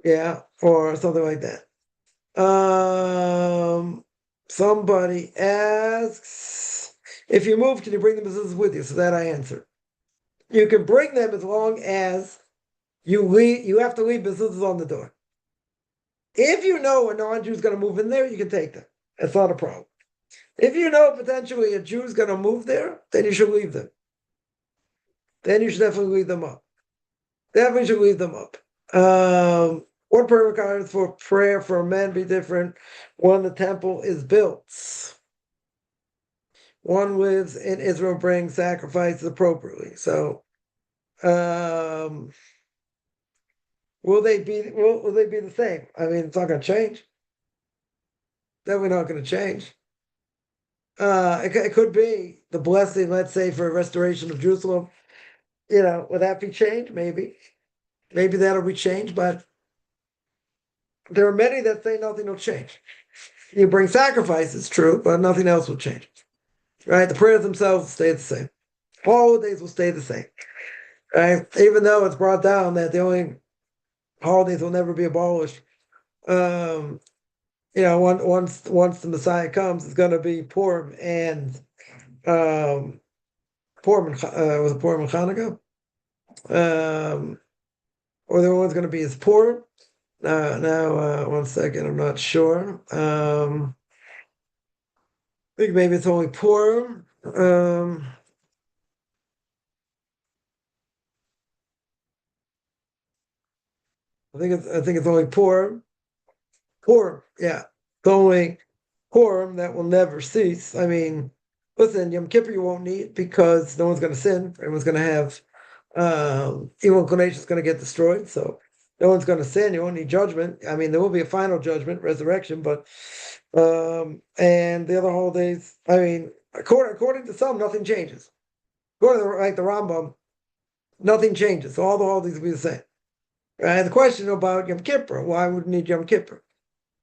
Yeah, or something like that. Somebody asks, if you move, can you bring the mezuzahs with you? So that I answered. You can bring them as long as you have to leave mezuzahs on the door. If you know a non-Jew is going to move in there, you can take them. That's not a problem. If you know potentially a Jew is going to move there, then you should leave them. Then you should definitely leave them up. Definitely should leave them up. What prayer requirements for prayer for men be different when the temple is built? One lives in Israel, brings sacrifices appropriately. So, will they be the same? I mean, it's not going to change. Definitely not going to change. It could be the blessing, let's say, for restoration of Jerusalem. Would that be changed? Maybe that'll be changed, but there are many that say nothing will change. You bring sacrifices, true, but nothing else will change. Right? The prayers themselves will stay the same. Holidays will stay the same. Right? Even though it's brought down that the only holidays will never be abolished. once the Messiah comes, it's going to be Purim and um, was it Purim and Hanukkah? Or the one's going to be is Purim. Now, 1 second, I'm not sure. I think maybe it's only Purim. I think it's only Purim. Purim, yeah. The only Purim that will never cease. I mean, listen, Yom Kippur you won't need because no one's going to sin. Everyone's going to have evil inclination is going to get destroyed. So no one's going to sin. You won't need judgment. I mean, there will be a final judgment, resurrection, but and the other holidays. I mean, according to some, nothing changes. According to the Rambam, nothing changes. So all the holidays will be the same. Right? The question about Yom Kippur: why would you need Yom Kippur?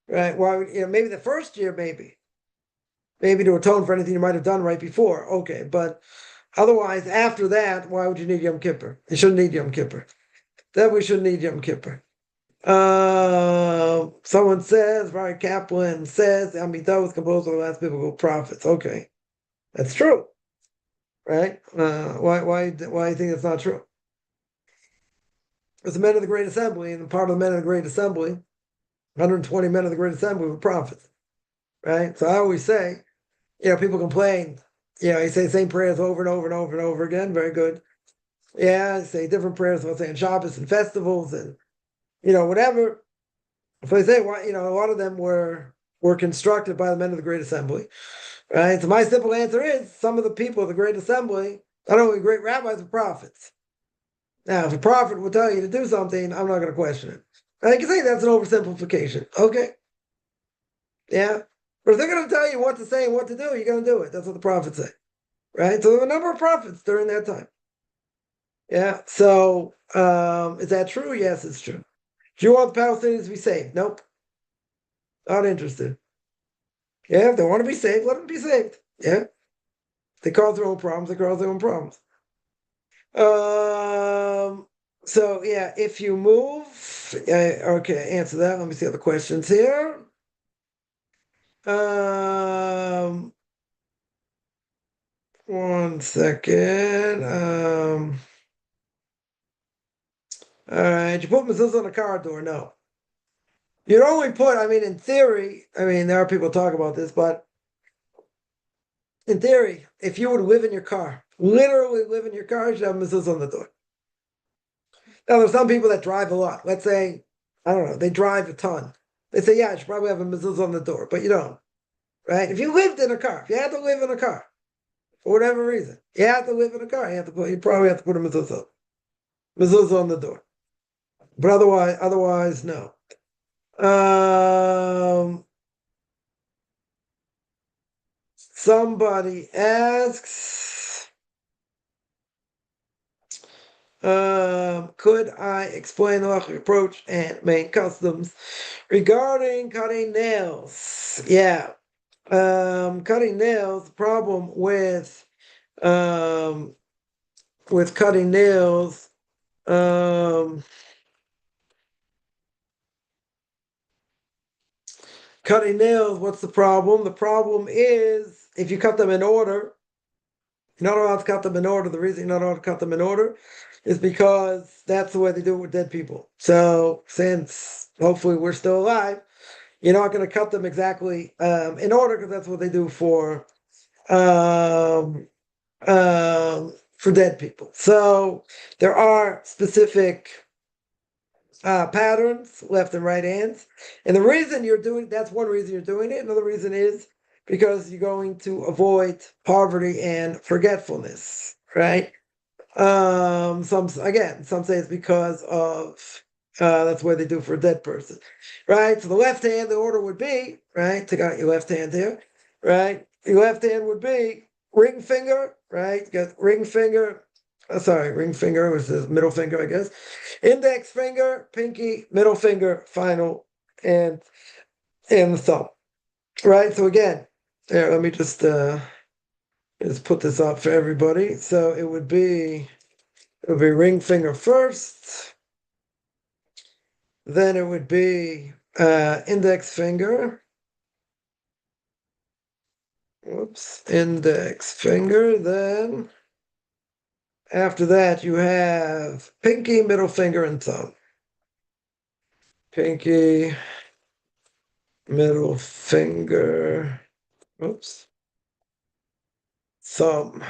Right? Why would maybe the first year, maybe to atone for anything you might have done right before. Okay, but otherwise, after that, why would you need Yom Kippur? You shouldn't need Yom Kippur. That we shouldn't need Yom Kippur. Someone says, Rabbi Kaplan says, Amidah was composed of the last biblical prophets. Okay, that's true, right? Why do you think it's not true? It's the men of the Great Assembly, and part of the men of the Great Assembly, 120 men of the Great Assembly were prophets, right? So I always say, people complain, you say the same prayers over and over and over and over again. Very good. Yeah, I say different prayers, let's say on Shabbos and festivals and, whatever. So I say, a lot of them were constructed by the men of the Great Assembly, right? So my simple answer is some of the people of the Great Assembly, not only great rabbis, but prophets. Now, if a prophet will tell you to do something, I'm not going to question it. I can say that's an oversimplification. Okay. Yeah. But if they're going to tell you what to say and what to do, you're going to do it. That's what the prophets say. Right? So there were a number of prophets during that time. Yeah. So is that true? Yes, it's true. Do you want the Palestinians to be saved? Nope. Not interested. Yeah, if they want to be saved, let them be saved. Yeah. If they cause their own problems, they cause their own problems. So yeah, if you move, okay, answer that. Let me see other questions here. Um, 1 second. All right, you put mezuzah on a car door? No. You'd only put, in theory, there are people talk about this, but in theory, if you would live in your car, literally live in your car, you should have mezuzah on the door. Now, there's some people that drive a lot. Let's say, I don't know, they drive a ton. They say, yeah, I should probably have a mezuzah on the door, but you don't, right? If you lived in a car, if you had to live in a car, for whatever reason, you have to live in a car, you probably have to put a mezuzah on the door. But otherwise, no. Somebody asks, could I explain the halachic approach and main customs regarding cutting nails? Yeah. Cutting nails, the problem with cutting nails, what's the problem? The problem is if you cut them in order, you're not allowed to cut them in order. The reason you're not allowed to cut them in order is because that's the way they do it with dead people. So since hopefully we're still alive, you're not going to cut them exactly in order because that's what they do for dead people. So there are specific patterns, left and right hands. And the reason that's one reason you're doing it. Another reason is because you're going to avoid poverty and forgetfulness, right? Some say it's because of that's what they do for a dead person, right? So the left hand, the order would be, right? Take out your left hand here, right? Your left hand would be ring finger, right? You got ring finger. Ring finger was the middle finger, I guess. Index finger, pinky, middle finger, final, and the thumb, right? So again, here, let me just put this up for everybody. So it would be ring finger first, then it would be index finger, index finger. Then after that, you have pinky, middle finger, and thumb. Pinky, middle finger, thumb.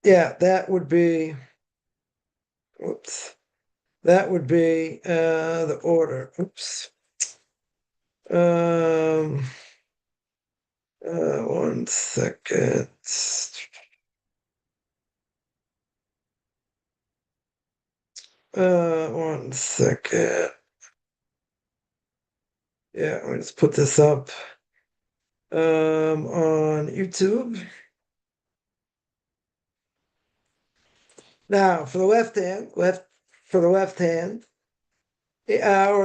Yeah, that would be, the order. One second. One second. Yeah, I'll just put this up on YouTube. Now for the left hand, or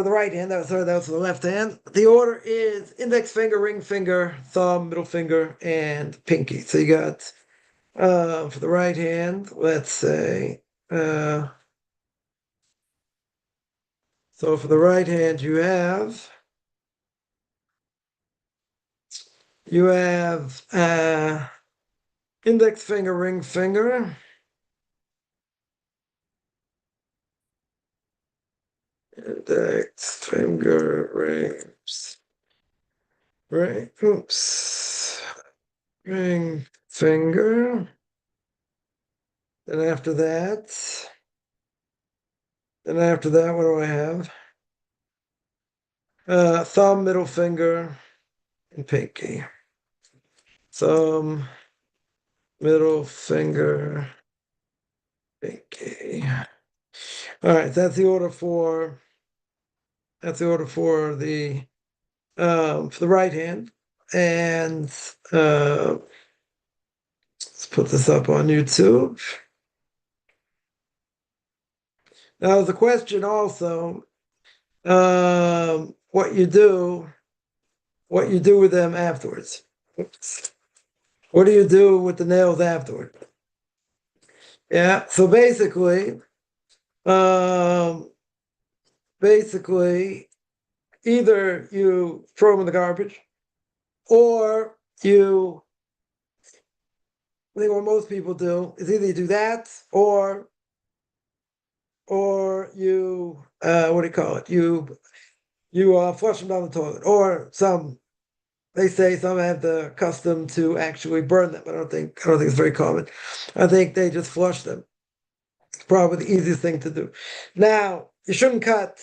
the right hand. That was for the left hand. The order is index finger, ring finger, thumb, middle finger, and pinky. So you got for the right hand, let's say. So for the right hand, you have index finger, ring finger. Index finger, rings. Right. Ring finger. Then after that, what do I have? Thumb, middle finger, and pinky. Thumb, middle finger, pinky. All right, that's the order for the right hand. And let's put this up on YouTube. Now the question also, what you do with them afterwards. What do you do with the nails afterward? Yeah, so basically, either you throw them in the garbage, or I think what most people do is either you do that, or you what do you call it? You flush them down the toilet, or they say some have the custom to actually burn them. I don't think it's very common. I think they just flush them. It's probably the easiest thing to do. Now, you shouldn't cut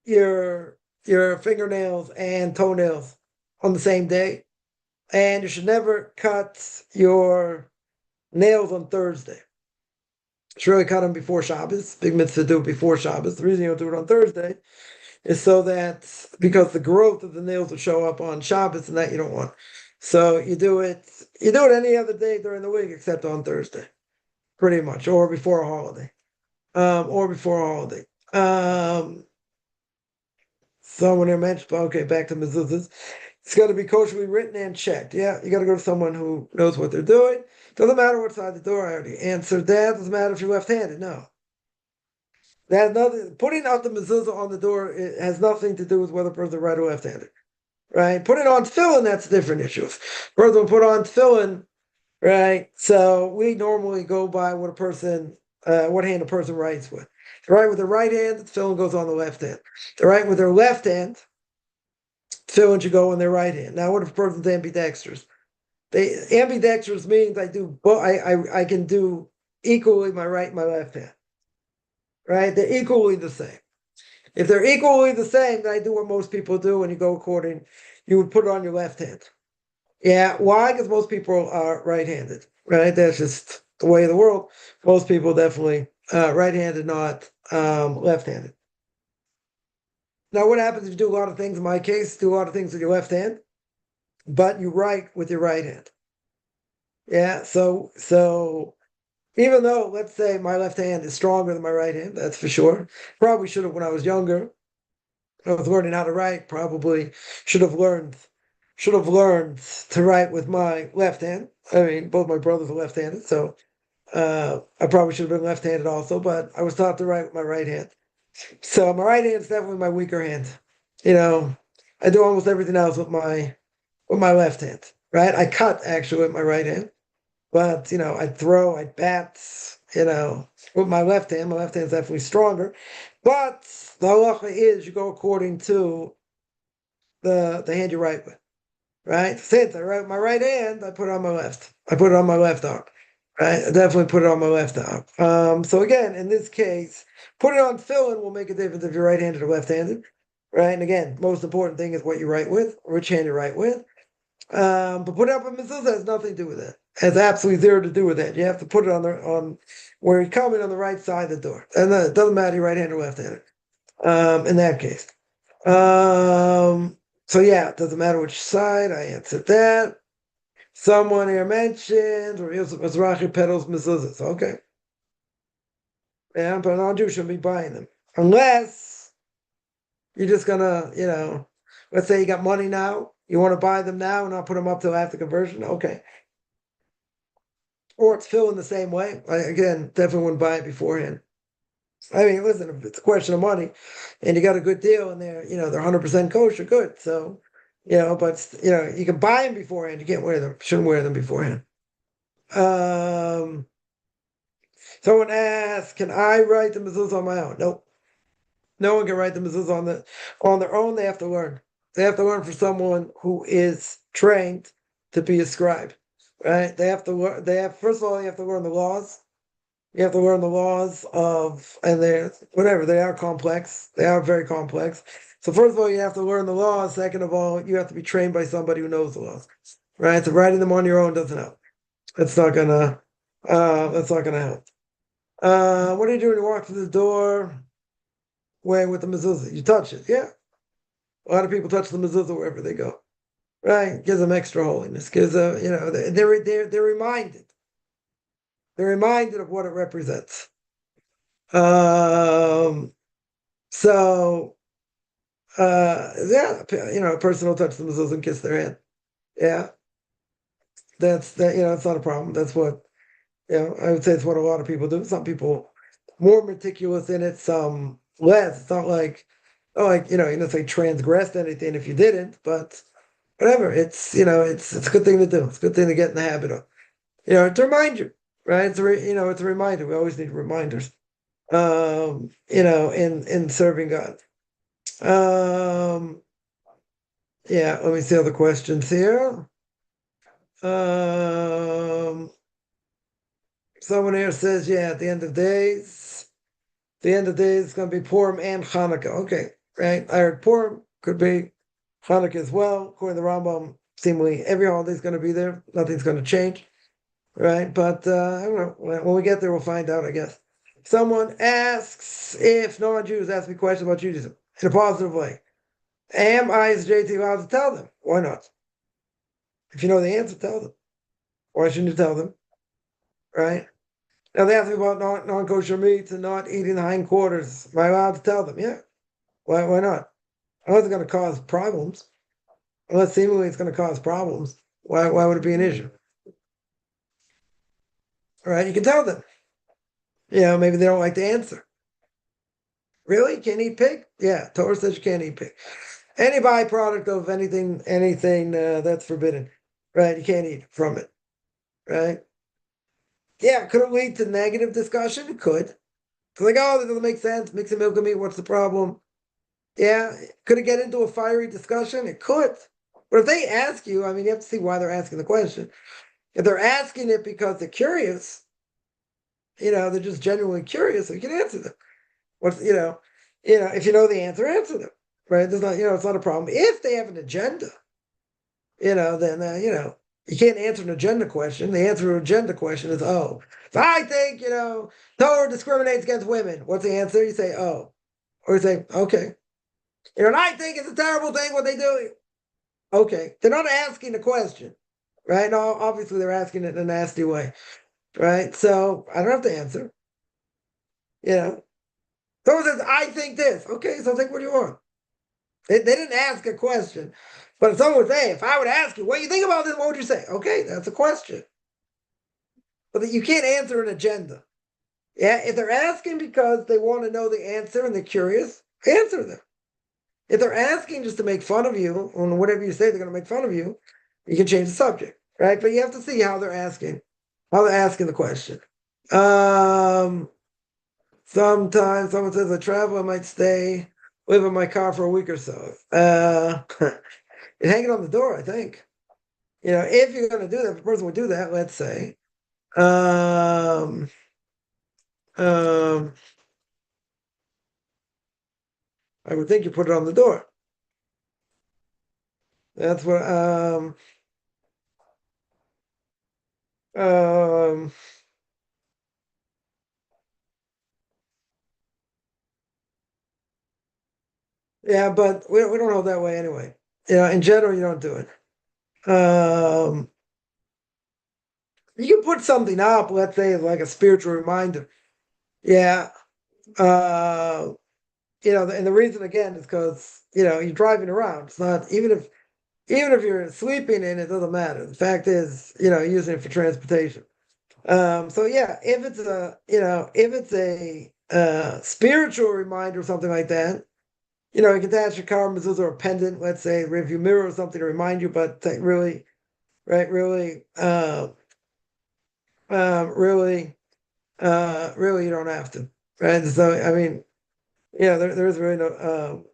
your fingernails and toenails on the same day, and you should never cut your nails on Thursday. You should really cut them before Shabbos. Big mitzvah to do it before Shabbos. The reason you don't do it on Thursday is so that because the growth of the nails will show up on Shabbos, and that you don't want. So you do it any other day during the week except on Thursday, pretty much, or before a holiday. Someone here mentioned, okay, back to mezuzahs. It's got to be kosherly written and checked. Yeah, you got to go to someone who knows what they're doing. Doesn't matter what side of the door. I already answered that. Doesn't matter if you're left-handed. No. That nothing. Putting out the mezuzah on the door, it has nothing to do with whether a person is right or left-handed. Right? Putting on tefillin, that's a different issue. Person will put on tefillin, right? So we normally go by what hand a person writes with. They write with their right hand, the tefillin goes on the left hand. They write with their left hand, tefillin should go on their right hand. Now, what if a person's ambidextrous? Ambidextrous means I can do equally my right and my left hand. Right? They're equally the same. If they're equally the same, then I do what most people do when you go according, you would put it on your left hand. Yeah, why? Because most people are right-handed, right? That's just the way of the world. Most people definitely right-handed, not left-handed. Now, what happens if you do a lot of things? In my case, do a lot of things with your left hand, but you write with your right hand. Yeah, so even though, let's say, my left hand is stronger than my right hand, that's for sure. Probably should have when I was younger. I was learning how to write. Probably should have learned to write with my left hand. I mean, both my brothers are left-handed, so I probably should have been left-handed also. But I was taught to write with my right hand. So my right hand is definitely my weaker hand. I do almost everything else with my left hand, right? I cut actually with my right hand, but I throw, I bat, with my left hand. My left hand is definitely stronger, but the halacha is you go according to the hand you write with, right? Since I write with my right hand, I put it on my left. I put it on my left arm, right? I definitely put it on my left arm. So again, in this case, put it on tefillin will make a difference if you're right-handed or left-handed, right? And again, most important thing is what you write with, which hand you write with. But put it up in mezuzah has nothing to do with it. It has absolutely zero to do with that. You have to put it on where you come in on the right side of the door, and it doesn't matter you're right-handed or left-handed. In that case. So yeah, it doesn't matter which side. I answered that. Someone here mentioned Mizrahi pedals mezuzahs. Okay. Yeah, but non-Jew shouldn't be buying them. Unless you're just gonna, let's say you got money now, you want to buy them now and not put them up till after conversion. Okay. Or it's filled in the same way. Again, definitely wouldn't buy it beforehand. I mean, listen, if it's a question of money and you got a good deal and they're 100% kosher, good. So, but, you can buy them beforehand. You can't wear them. Shouldn't wear them beforehand. Someone asked, can I write the mezuzah on my own? Nope. No one can write the mezuzah on their own. They have to learn. They have to learn from someone who is trained to be a scribe, right? They have to learn. First of all, you have to learn the laws. You have to learn the laws and they are complex. They are very complex. So first of all, you have to learn the laws. Second of all, you have to be trained by somebody who knows the laws, right? So writing them on your own doesn't help. That's not gonna help. What do you do when you walk through the door with the mezuzah? You touch it, yeah. A lot of people touch the mezuzah wherever they go, right? Gives them extra holiness. Gives them, they're reminded. They're reminded of what it represents. So, yeah, a person will touch the mezuzah and kiss their hand. Yeah, that's that. It's not a problem. That's what I would say it's what a lot of people do. Some people more meticulous in it, some less. It's not like, you didn't say transgressed anything if you didn't, but whatever. It's it's a good thing to do. It's a good thing to get in the habit of. To remind you, right? It's a reminder. We always need reminders. In serving God. Yeah, let me see other questions here. Someone here says, yeah, at the end of days, it's going to be Purim and Hanukkah. Okay, right. I heard Purim could be Hanukkah as well. According to the Rambam, seemingly every holiday is going to be there. Nothing's going to change, right? But I don't know. When we get there, we'll find out, I guess. Someone asks if non-Jews ask me questions about Judaism in a positive way. Am I, as JT, allowed to tell them? Why not? If you know the answer, tell them. Why shouldn't you tell them? Right? Now they ask me about non-kosher meats and not eating the hindquarters. Am I allowed to tell them? Yeah. Why not? Unless it's going to cause problems. Unless seemingly it's going to cause problems. Why would it be an issue? All right, you can tell them. Maybe they don't like the answer. Really? Can't eat pig? Yeah, Torah says you can't eat pig. Any byproduct of anything that's forbidden, right? You can't eat from it, right? Yeah, could it lead to negative discussion? It could. It's like, oh, that doesn't make sense. Mixing milk and meat, what's the problem? Yeah, could it get into a fiery discussion? It could. But if they ask you, I mean, you have to see why they're asking the question. If they're asking it because they're curious, they're just genuinely curious, so you can answer them. If you know the answer them. Right? There's not, it's not a problem. If they have an agenda, then you can't answer an agenda question. The answer to an agenda question is, oh, if I think, Torah discriminates against women, what's the answer? You say, oh. Or you say, okay. And I think it's a terrible thing what they do. Okay. They're not asking the question. Right? No, obviously they're asking it in a nasty way. Right? So I don't have to answer. Someone says, I think this. Okay, so think what you want. They didn't ask a question. But if someone would say, if I would ask you, what do you think about this? What would you say? Okay, that's a question. But you can't answer an agenda. Yeah, if they're asking because they want to know the answer and they're curious, answer them. If they're asking just to make fun of you, or whatever you say, they're going to make fun of you, you can change the subject, right? But you have to see how they're asking the question. Sometimes someone says, I travel, I might live in my car for a week or so. Hang it on the door, I think. If you're going to do that, if the person would do that, let's say, um, um, I would think you put it on the door. That's what, um, yeah, but we don't hold that way anyway. In general, you don't do it. You can put something up, let's say, like a spiritual reminder. Yeah. And the reason again is because, you're driving around. It's not, even if you're sleeping in it, doesn't matter. The fact is, you're using it for transportation. So yeah, if it's a spiritual reminder or something like that, you can attach a car mezuzah or a pendant, let's say, rearview mirror or something to remind you, but really, right, really, really, you don't have to, right? So I mean, yeah, there's really no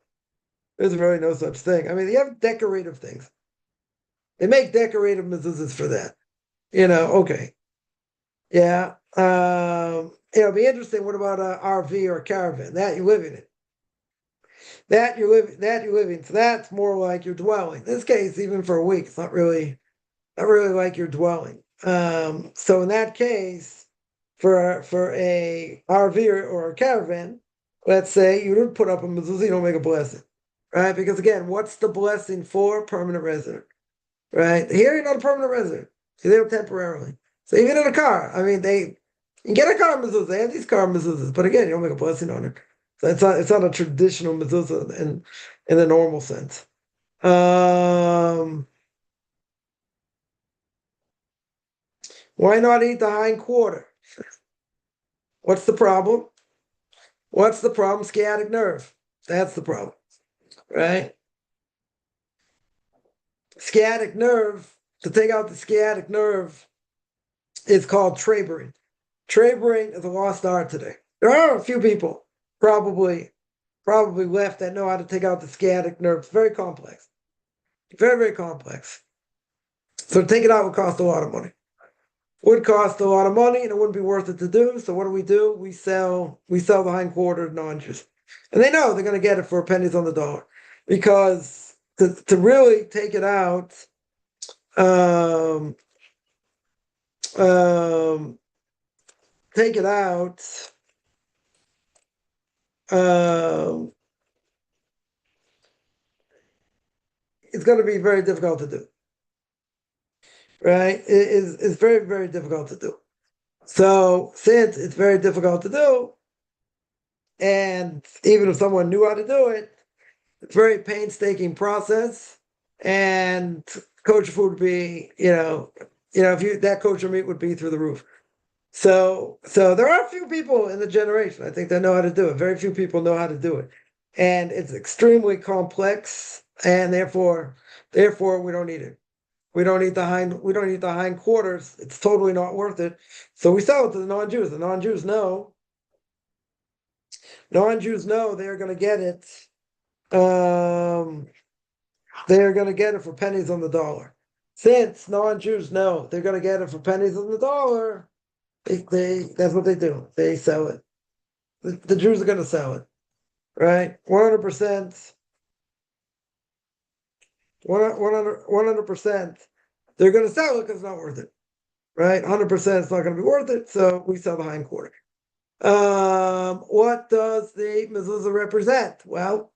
such thing. I mean, you have decorative things. They make decorative mezuzahs for that. Okay, yeah. It'll be interesting. What about a RV or a caravan? That you live in it. That you're living. So that's more like your dwelling. In this case, even for a week, it's not really like your dwelling. So in that case, for a RV or a caravan, let's say you don't put up a mezuzah, you don't make a blessing, right? Because again, what's the blessing for? Permanent resident, right? Here you're not a permanent resident, you're there temporarily. So even in a car, I mean, you can get a car mezuzah. They have these car mezuzahs, but again, you don't make a blessing on it. So it's not a traditional mezuzah in the normal sense. Um, why not eat the hind quarter? What's the problem? What's the problem? Sciatic nerve. That's the problem, right? Sciatic nerve, to take out the sciatic nerve, is called trabering. Trabering is a lost art today. There are a few people, probably left, that know how to take out the sciatic nerve. It's very complex. Very, very complex. So to take it out would cost a lot of money. Would cost a lot of money, and it wouldn't be worth it to do. So what do? We sell the hind quarter to non-Jews, and they know they're going to get it for pennies on the dollar, because to really take it out, um, um, take it out, um, it's going to be very difficult to do. Right? It's very, very difficult to do. So since it's very difficult to do, and even if someone knew how to do it, it's a very painstaking process, and kosher food would be, if that kosher meat would be through the roof. So there are a few people in the generation, I think, that know how to do it. Very few people know how to do it, and it's extremely complex, and therefore we don't need it. We don't need the hind quarters. It's totally not worth it. So we sell it to the non-Jews. The non-Jews know. Non-Jews know they're going to get it. They're going to get it for pennies on the dollar. Since non-Jews know they're going to get it for pennies on the dollar, that's what they do. They sell it. The Jews are going to sell it, right? 100%. 100%. They're going to sell it because it's not worth it, right? 100%. It's not going to be worth it. So we sell the hind quarter. What does the mezuzah represent? Well,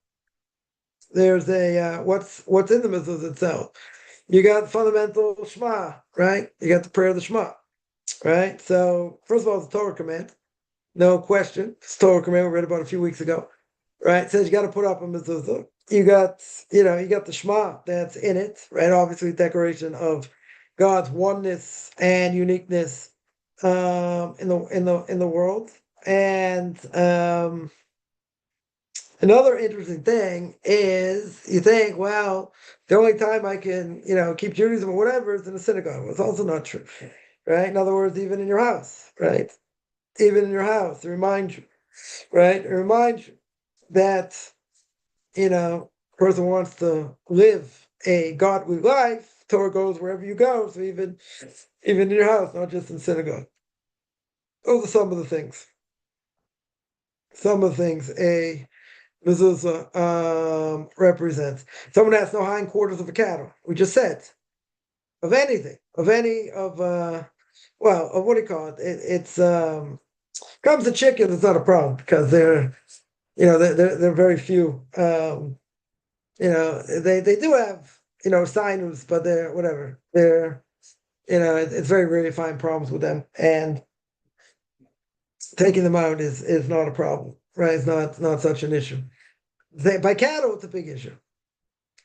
there's what's in the mezuzah itself. You got fundamental Shema, right? You got the prayer of the Shema, right? So first of all, it's a Torah command, no question. It's a Torah command we read about a few weeks ago, right? It says you got to put up a mezuzah. You got the Shema that's in it, right? Obviously, declaration of God's oneness and uniqueness in the world, and Another interesting thing is you think, well, the only time I can, keep Judaism or whatever is in a synagogue. Well, it's also not true, right? In other words, even in your house, right? Even in your house, to remind you, right? To remind you that, a person wants to live a godly life. Torah goes wherever you go, so even in your house, not just in synagogue. Those are some of the things. Some of the things a mezuzah represents. Someone has no hindquarters of a cattle. We just said of anything, of any of of what do you call it? It's comes to chickens. It's not a problem because they're very few. They do have sinews, but they're whatever. They're it's very rare to find problems with them, and taking them out is not a problem, right? It's not such an issue. By cattle, it's a big issue.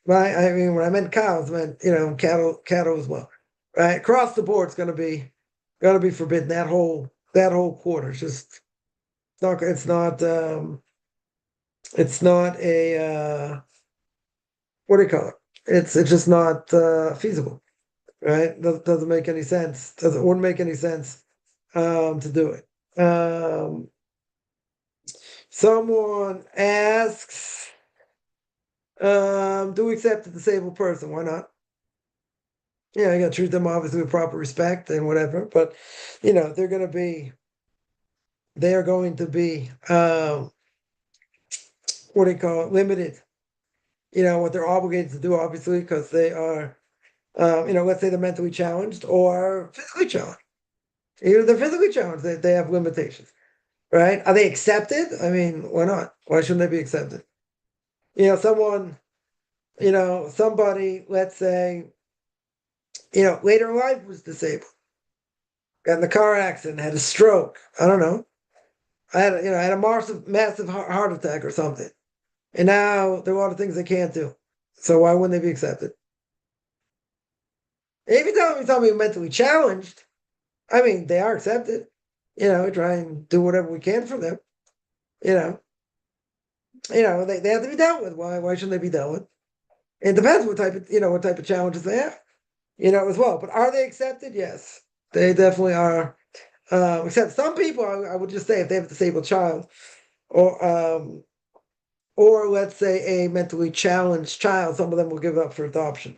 Right? I mean, when I meant cows, I meant cattle as well. Right? Across the board, it's gonna be forbidden. That whole quarter. It's not a what do you call it? It's just not feasible. Right? Doesn't make any sense. Wouldn't make any sense to do it. Someone asks, do we accept a disabled person? Why not? Yeah, you got to treat them obviously with proper respect and whatever. But they are going to be what do you call it? Limited. What they're obligated to do, obviously, because they are, let's say they're mentally challenged or physically challenged. Even if they're physically challenged, they have limitations, right? Are they accepted? I mean, why not? Why shouldn't they be accepted? Someone, somebody, let's say, later in life was disabled, got in a car accident, had a stroke. I don't know. I had a massive heart attack or something. And now there are a lot of things they can't do. So why wouldn't they be accepted? If you tell me mentally challenged, I mean, they are accepted. We try and do whatever we can for them. You know, they have to be dealt with. Why shouldn't they be dealt with? It depends what type of challenges they have, as well. But are they accepted? Yes, they definitely are. Except some people, I would just say, if they have a disabled child, or let's say a mentally challenged child, some of them will give up for adoption.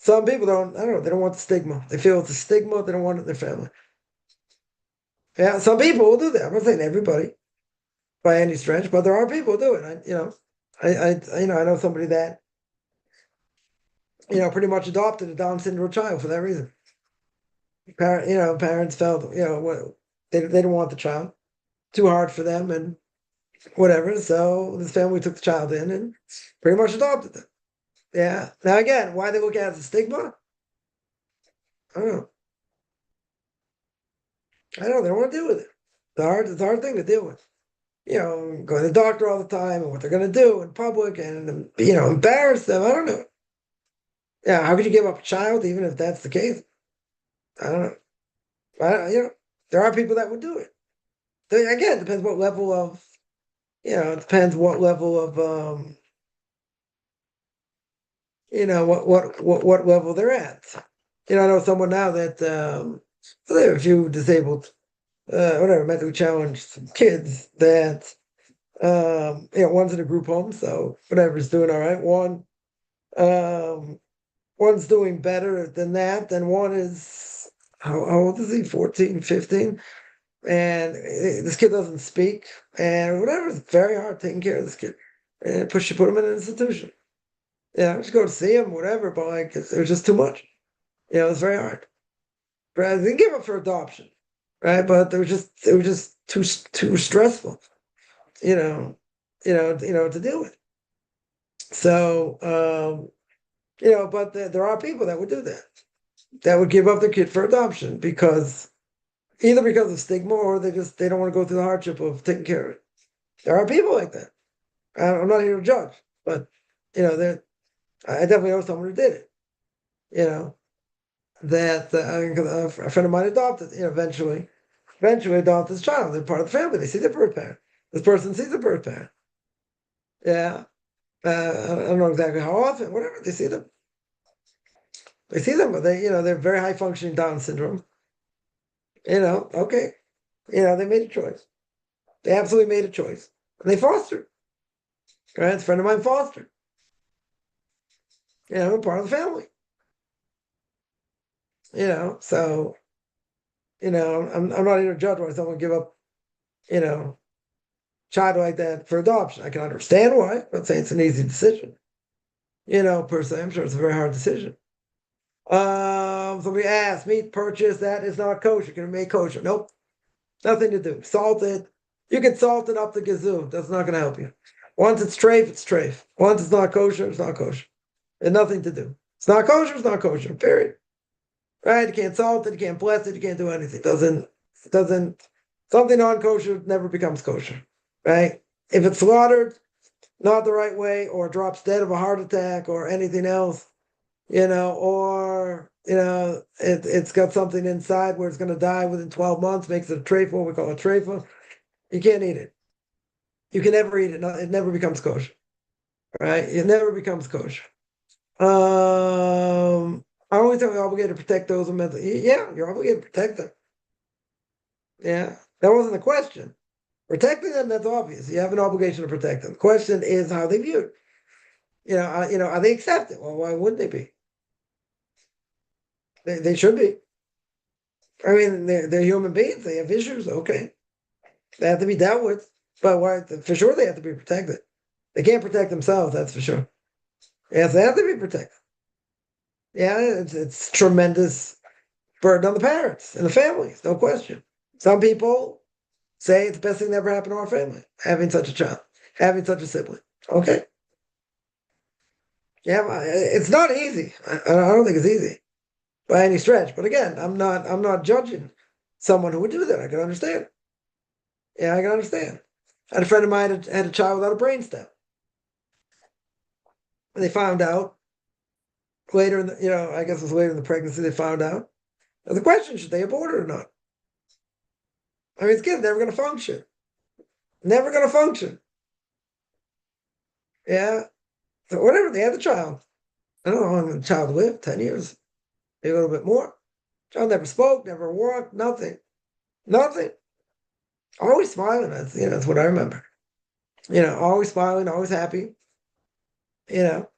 Some people don't. I don't know. They don't want the stigma. They feel it's a stigma. They don't want it in their family. Yeah, some people will do that. I'm not saying everybody by any stretch, but there are people who do it. I know somebody that pretty much adopted a Down syndrome child for that reason. Parents felt they didn't want the child, too hard for them, and whatever. So this family took the child in and pretty much adopted them. Yeah. Now again, why they look at it as a stigma? I don't know. I don't know. They don't want to deal with it. It's a hard thing to deal with. Going to the doctor all the time and what they're going to do in public and embarrass them. I don't know. Yeah, how could you give up a child even if that's the case? I don't know. There are people that would do it. Again, it depends what level of, it depends what level of, what level they're at. I know someone now that they have a few disabled, whatever, mentally challenged kids that, one's in a group home, so whatever's doing all right. One's doing better than that, and one is, how old is he? 14, 15? And this kid doesn't speak, and whatever, it's very hard taking care of this kid. And you put him in an institution. Yeah, just go to see him, whatever, but like it was just too much. It's very hard. Right? They didn't give up for adoption, right? But it was just too stressful, to deal with. So but there are people that would do that. That would give up their kid for adoption either because of stigma or they don't want to go through the hardship of taking care of it. There are people like that. I'm not here to judge, but I definitely know someone who did it. That a friend of mine adopted. Eventually adopted his child. They're part of the family. They see the birth parent. This person sees the birth parent. Yeah. I don't know exactly how often, whatever, they see them. They see them, but they're very high functioning Down syndrome. Okay. They made a choice. They absolutely made a choice. And they fostered. Right? A friend of mine fostered. Part of the family. So, I'm not here to judge why someone give up, you know, child like that for adoption. I can understand why. I'm not saying it's an easy decision. Per se, I'm sure it's a very hard decision. Somebody asked, meat purchase that is not kosher. Can it make kosher? Nope. Nothing to do. Salted. You can salt it up the gazoo. That's not going to help you. Once it's treif, it's treif. Once it's not kosher, it's not kosher. And nothing to do. It's not kosher, it's not kosher. Period. Right? You can't salt it, you can't bless it, you can't do anything. It doesn't something non-kosher never becomes kosher. Right? If it's slaughtered not the right way, or drops dead of a heart attack or anything else, or it's got something inside where it's going to die within 12 months, makes it a treifa, what we call a treifa. You can't eat it. You can never eat it. No, it never becomes kosher. Right? It never becomes kosher. I always think we're obligated to protect those who mentally. Yeah, you're obligated to protect them. Yeah, that wasn't the question. Protecting them, that's obvious. You have an obligation to protect them. The question is how they view it. Are they accepted? Well, why wouldn't they be? They should be. I mean, they're human beings. They have issues. Okay, they have to be dealt with. But why? For sure, they have to be protected. They can't protect themselves. That's for sure. Yes, they have to be protected. Yeah, it's tremendous burden on the parents and the families, no question. Some people say it's the best thing that ever happened to our family, having such a child, having such a sibling. Okay. Yeah, it's not easy. I don't think it's easy by any stretch. But again, I'm not judging someone who would do that. I can understand. Yeah, I can understand. I had a friend of mine had a child without a brain stem. And they found out later I guess it was later in the pregnancy, they found out. And the question, should they abort it or not? I mean, it's kid's never going to function. Never going to function. Yeah. So whatever, they had the child. I don't know how long the child lived, 10 years, maybe a little bit more. Child never spoke, never walked, nothing. Nothing. Always smiling. That's what I remember. Always smiling, always happy. You know.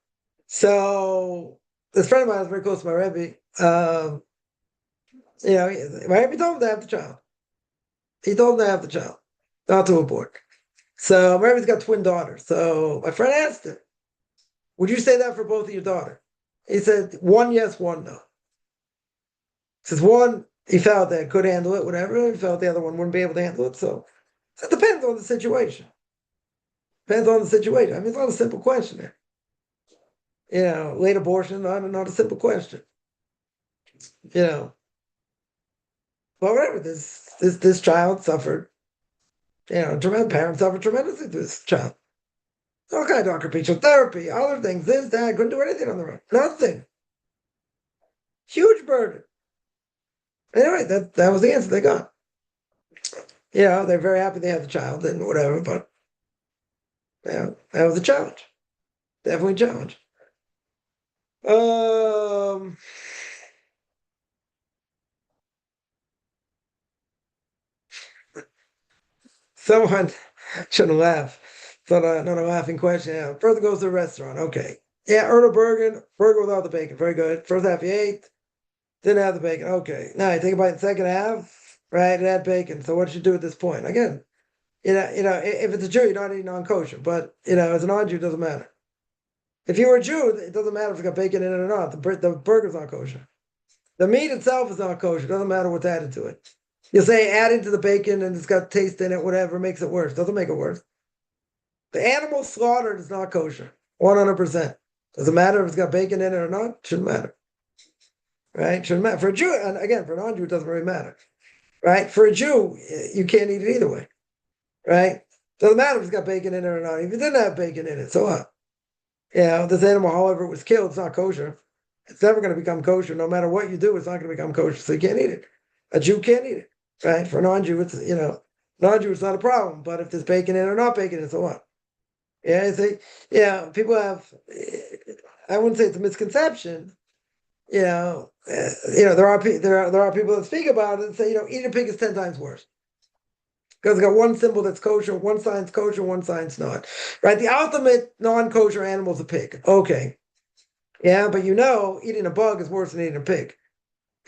So this friend of mine was very close to my Rabbi. My Rabbi told him to have the child. He told him to have the child, not to abort. So my Rabbi's got twin daughters. So my friend asked him, would you say that for both of your daughters? He said, one yes, one no. Says one, he felt that could handle it, whatever. He felt the other one wouldn't be able to handle it. So it depends on the situation. Depends on the situation. I mean, it's not a simple question there. Late abortion, not a simple question. You know, well, whatever. This child suffered. Tremendous parents suffered tremendously through this child. All kind of occupational therapy, other things, this, that. Couldn't do anything on their own. Nothing. Huge burden. Anyway, that was the answer they got. They're very happy they had the child and whatever, but that was a challenge. Definitely a challenge. Someone shouldn't laugh. It's not a laughing question. Yeah. Further goes to the restaurant. Okay. Yeah, Erno burger without the bacon. Very good. First half you ate, didn't have the bacon. Okay. Now you take a bite in the second half, right? It had bacon. So what should you do at this point? Again, if it's a Jew, you're not eating non-kosher. But as a non-Jew, it doesn't matter. If you were a Jew, it doesn't matter if it's got bacon in it or not. The burger's not kosher. The meat itself is not kosher. It doesn't matter what's added to it. You say adding to the bacon and it's got taste in it, whatever, makes it worse. Doesn't make it worse. The animal slaughtered is not kosher. 100%. Doesn't matter if it's got bacon in it or not. Shouldn't matter. Right? Shouldn't matter. For a Jew, and again, for a non-Jew, it doesn't really matter. Right? For a Jew, you can't eat it either way. Right? Doesn't matter if it's got bacon in it or not. If it didn't have bacon in it, so what? This animal, however it was killed, it's not kosher. It's never going to become kosher. No matter what you do, it's not going to become kosher. So you can't eat it. A Jew can't eat it. Right? For a non-Jew, non-Jew, it's not a problem. But if there's bacon in it or not bacon in it, so what? Yeah, I think, yeah, people have, I wouldn't say it's a misconception. There are people that speak about it and say, eating a pig is 10 times worse. Because it's got one symbol that's kosher, one sign's kosher, one sign's not. Right? The ultimate non-kosher animal is a pig. Okay. Yeah, but eating a bug is worse than eating a pig.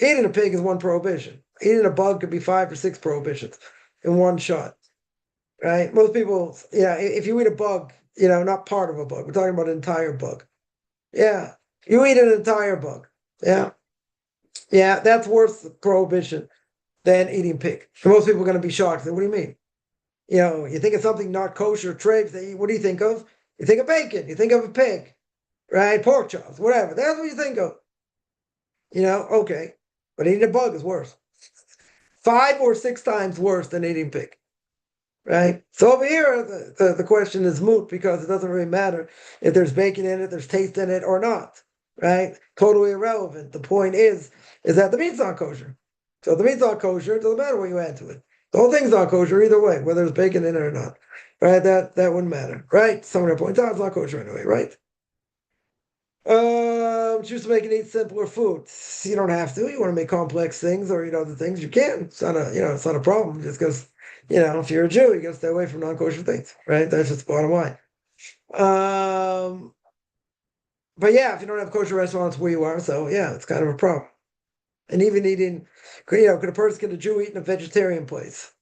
Eating a pig is one prohibition. Eating a bug could be 5 or 6 prohibitions in one shot. Right? Most people, if you eat a bug, not part of a bug, we're talking about an entire bug. Yeah. You eat an entire bug. Yeah. Yeah, that's worse prohibition than eating pig. And most people are going to be shocked. Say, what do you mean? You think of something not kosher, treif, what do you think of? You think of bacon, you think of a pig, right? Pork chops, whatever. That's what you think of. Okay. But eating a bug is worse. 5 or 6 times worse than eating pig. Right? So over here, the question is moot because it doesn't really matter if there's bacon in it, there's taste in it or not. Right? Totally irrelevant. The point is that the meat's not kosher. So if the meat's not kosher, it doesn't matter what you add to it. The whole thing's not kosher either way, whether there's bacon in it or not. Right? That wouldn't matter. Right? Someone points out it's not kosher anyway, right? Choose to make and eat simpler foods. You don't have to. You want to make complex things or eat other things, you can. It's not a problem. Just because, if you're a Jew, you got to stay away from non-kosher things, right? That's just the bottom line. But yeah, if you don't have kosher restaurants where you are, so yeah, it's kind of a problem. And even eating, could a Jew eat in a vegetarian place?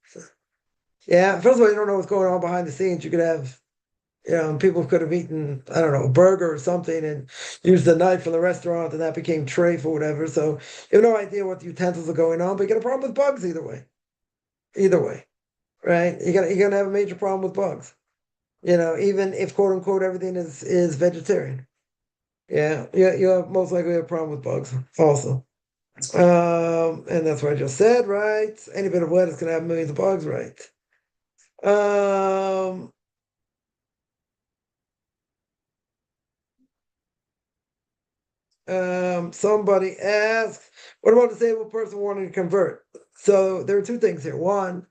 Yeah, first of all, you don't know what's going on behind the scenes. You could have people could have eaten, I don't know, a burger or something and used the knife from the restaurant and that became treif or whatever. So you have no idea what the utensils are going on, but you get a problem with bugs either way. Either way, right? You're gonna have a major problem with bugs. Even if quote unquote everything is vegetarian. Yeah, you'll most likely have a problem with bugs also. And that's what I just said, right? Any bit of lettuce can have millions of bugs, right? Um, Somebody asks, what about a disabled person wanting to convert? So there are 2 things here. One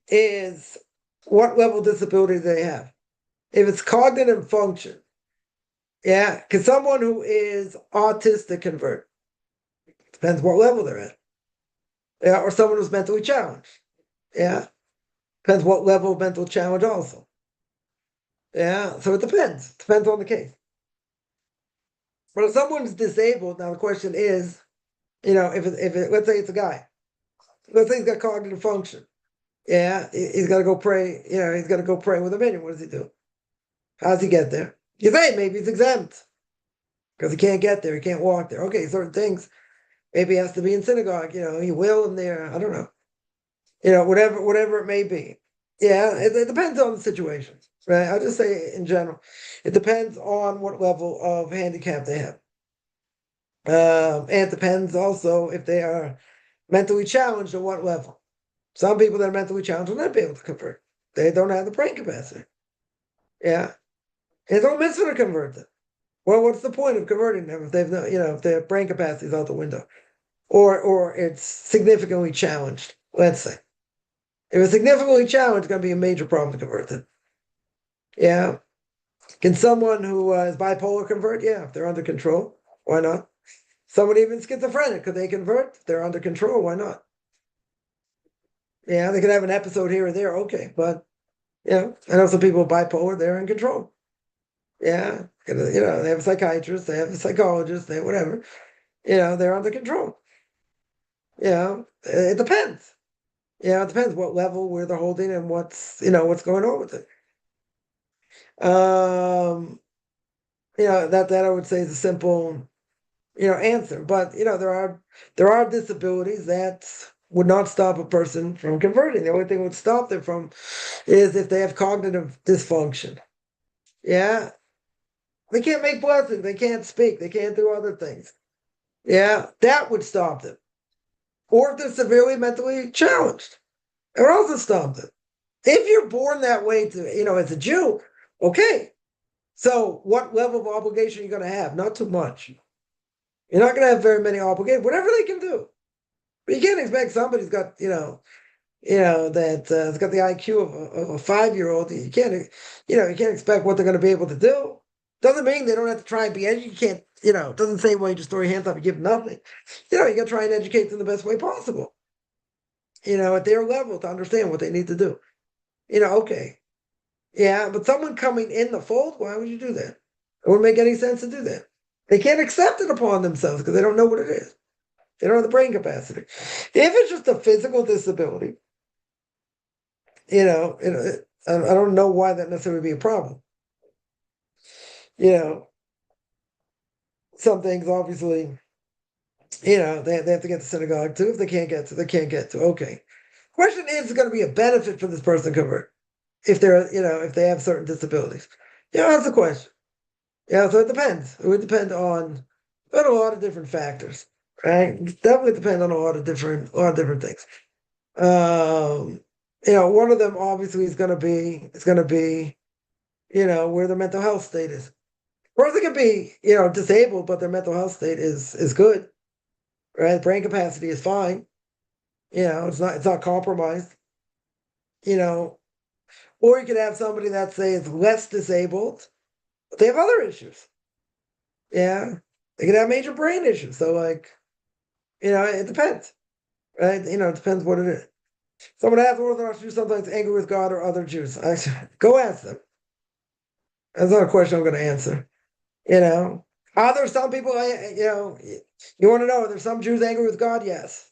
is what level of disability do they have? If it's cognitive function, yeah, can someone who is autistic convert? Depends what level they're at. Yeah, or someone who's mentally challenged. Yeah. Depends what level of mental challenge also. Yeah, so it depends. Depends on the case. But if someone's disabled, now the question is, if let's say it's a guy, let's say he's got cognitive function. Yeah, he's got to go pray. He's got to go pray with a minion. What does he do? How does he get there? You say maybe he's exempt because he can't get there. He can't walk there. Okay, certain things. Maybe he has to be in synagogue. He will in there. I don't know. Whatever it may be. Yeah, it depends on the situation, right? I'll just say in general, it depends on what level of handicap they have. And it depends also if they are mentally challenged at what level. Some people that are mentally challenged will not be able to convert. They don't have the brain capacity. Yeah. It's no mitzvah to convert them. Well, what's the point of converting them if they've no, if their brain capacity is out the window, or it's significantly challenged? Let's say if it's significantly challenged, it's going to be a major problem to convert them. Yeah, can someone who is bipolar convert? Yeah, if they're under control, why not? Someone even schizophrenic, could they convert? If they're under control, why not? Yeah, they could have an episode here or there, okay, but I know some people with bipolar, they're in control. Yeah, they have a psychiatrist, they have a psychologist, they have whatever. They're under control. It depends. It depends what level where they're holding and what's going on with it. That I would say is a simple, answer. But there are disabilities that would not stop a person from converting. The only thing that would stop them from is if they have cognitive dysfunction. Yeah, they can't make blessings, they can't speak, they can't do other things. Yeah, that would stop them. Or if they're severely mentally challenged, it would also stop them. If you're born that way as a Jew, okay. So what level of obligation are you going to have? Not too much. You're not going to have very many obligations, whatever they can do. But you can't expect somebody's got, that has got the IQ of a 5-year-old. You can't expect what they're going to be able to do. Doesn't mean they don't have to try and be educated. You can't, it doesn't say, well, you just throw your hands up and give them nothing. You got to try and educate them the best way possible, at their level to understand what they need to do. Okay. Yeah, but someone coming in the fold, why would you do that? It wouldn't make any sense to do that. They can't accept it upon themselves because they don't know what it is. They don't have the brain capacity. If it's just a physical disability, I don't know why that necessarily would be a problem. Some things obviously, they have to get to synagogue too. If they can't get to, they can't get to. Okay. Question is going to be a benefit for this person to convert if if they have certain disabilities. That's the question. So it depends. It would depend on a lot of different factors, right? It definitely depend on a lot of different things. One of them obviously is going to be where their mental health state is. Or they could be, disabled, but their mental health state is good, right? Brain capacity is fine. It's not compromised. Or you could have somebody that say is less disabled, but they have other issues. Yeah, they could have major brain issues. So, it depends, right? It depends what it is. Someone asks Orthodox Jews sometimes angry with God or other Jews. Go ask them. That's not a question I'm going to answer. Are there some people? You want to know? Are there some Jews angry with God? Yes,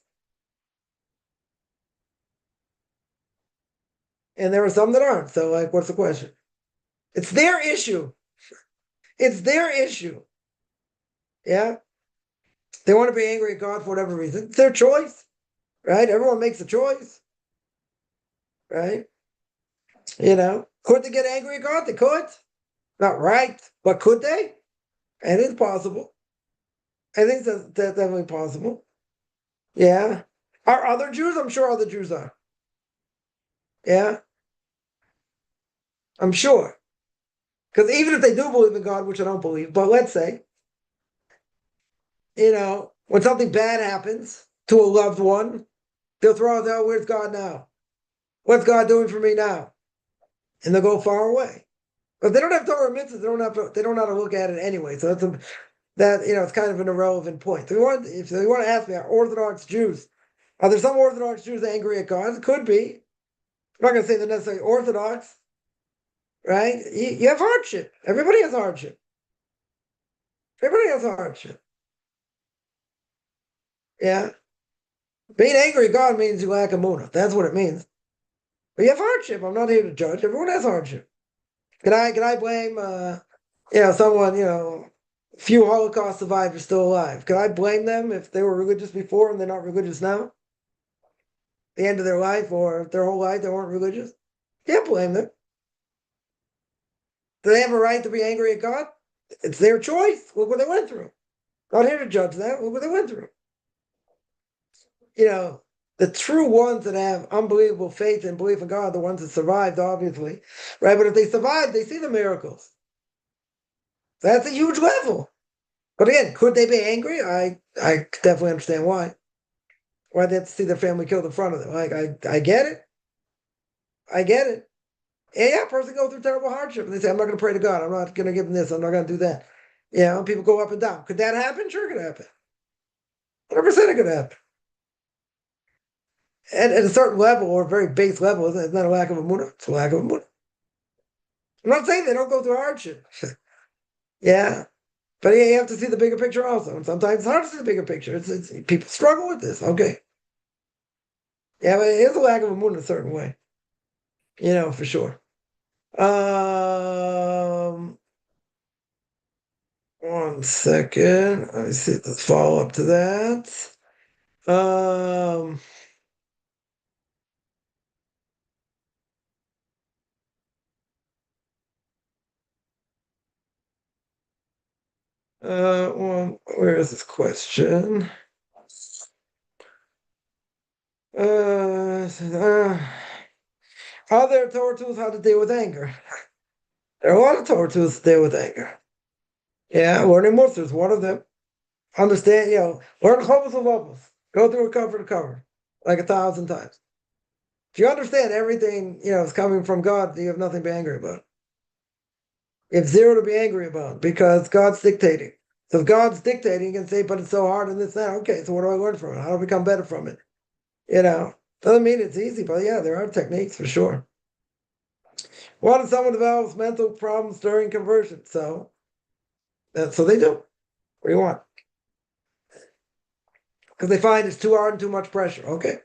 and there are some that aren't. So, what's the question? It's their issue. It's their issue. Yeah, they want to be angry at God for whatever reason. It's their choice, right? Everyone makes a choice, right? Could they get angry at God? They could. Not right, but could they? And it's possible. I think that's definitely possible. Yeah. Are other Jews? I'm sure other Jews are. Yeah, I'm sure. Because even if they do believe in God, which I don't believe, but let's say, when something bad happens to a loved one, they'll throw out, oh, where's God now? What's God doing for me now? And they'll go far away. But they don't have Torah mitzvahs. They don't know how to look at it anyway. So it's kind of an irrelevant point. If you want to ask me, are Orthodox Jews, are there some Orthodox Jews angry at God? It could be. I'm not going to say they're necessarily Orthodox, right? You have hardship. Everybody has hardship. Everybody has hardship. Yeah. Being angry at God means you lack emunah. That's what it means. But you have hardship. I'm not here to judge. Everyone has hardship. Can I blame someone, few Holocaust survivors still alive? Can I blame them if they were religious before and they're not religious now? The end of their life or their whole life they weren't religious? Can't blame them. Do they have a right to be angry at God? It's their choice. Look what they went through. Not here to judge that. Look what they went through. The true ones that have unbelievable faith and belief in God, the ones that survived, obviously, right? But if they survived, they see the miracles. That's a huge level. But again, could they be angry? I definitely understand why. Why they have to see their family killed in front of them. I get it. I get it. And yeah, a person go through terrible hardship and they say, I'm not going to pray to God. I'm not going to give them this. I'm not going to do that. People go up and down. Could that happen? Sure, it could happen. 100% it could happen. And at a certain level or a very base level, it's not a lack of emunah. It's a lack of emunah. I'm not saying they don't go through hardship. Yeah. But yeah, you have to see the bigger picture also. And sometimes it's hard to see the bigger picture. It's people struggle with this. Okay. Yeah, but it is a lack of emunah in a certain way. For sure. One second. Let me see the follow up to that. Um, where is this question? Are there Torah tools how to deal with anger? There are a lot of Torah tools to deal with anger. Yeah, learning Musar is one of them. Understand, learn Chovos Halevavos. Go through it cover to cover, like 1,000 times. If you understand everything, is coming from God, you have nothing to be angry about. You have zero to be angry about because God's dictating. So if God's dictating, you can say, but it's so hard and this, that. Okay, so what do I learn from it? How do I become better from it? Doesn't mean it's easy, but yeah, there are techniques for sure. What if someone develops mental problems during conversion? So they do. What do you want? Because they find it's too hard and too much pressure. Okay.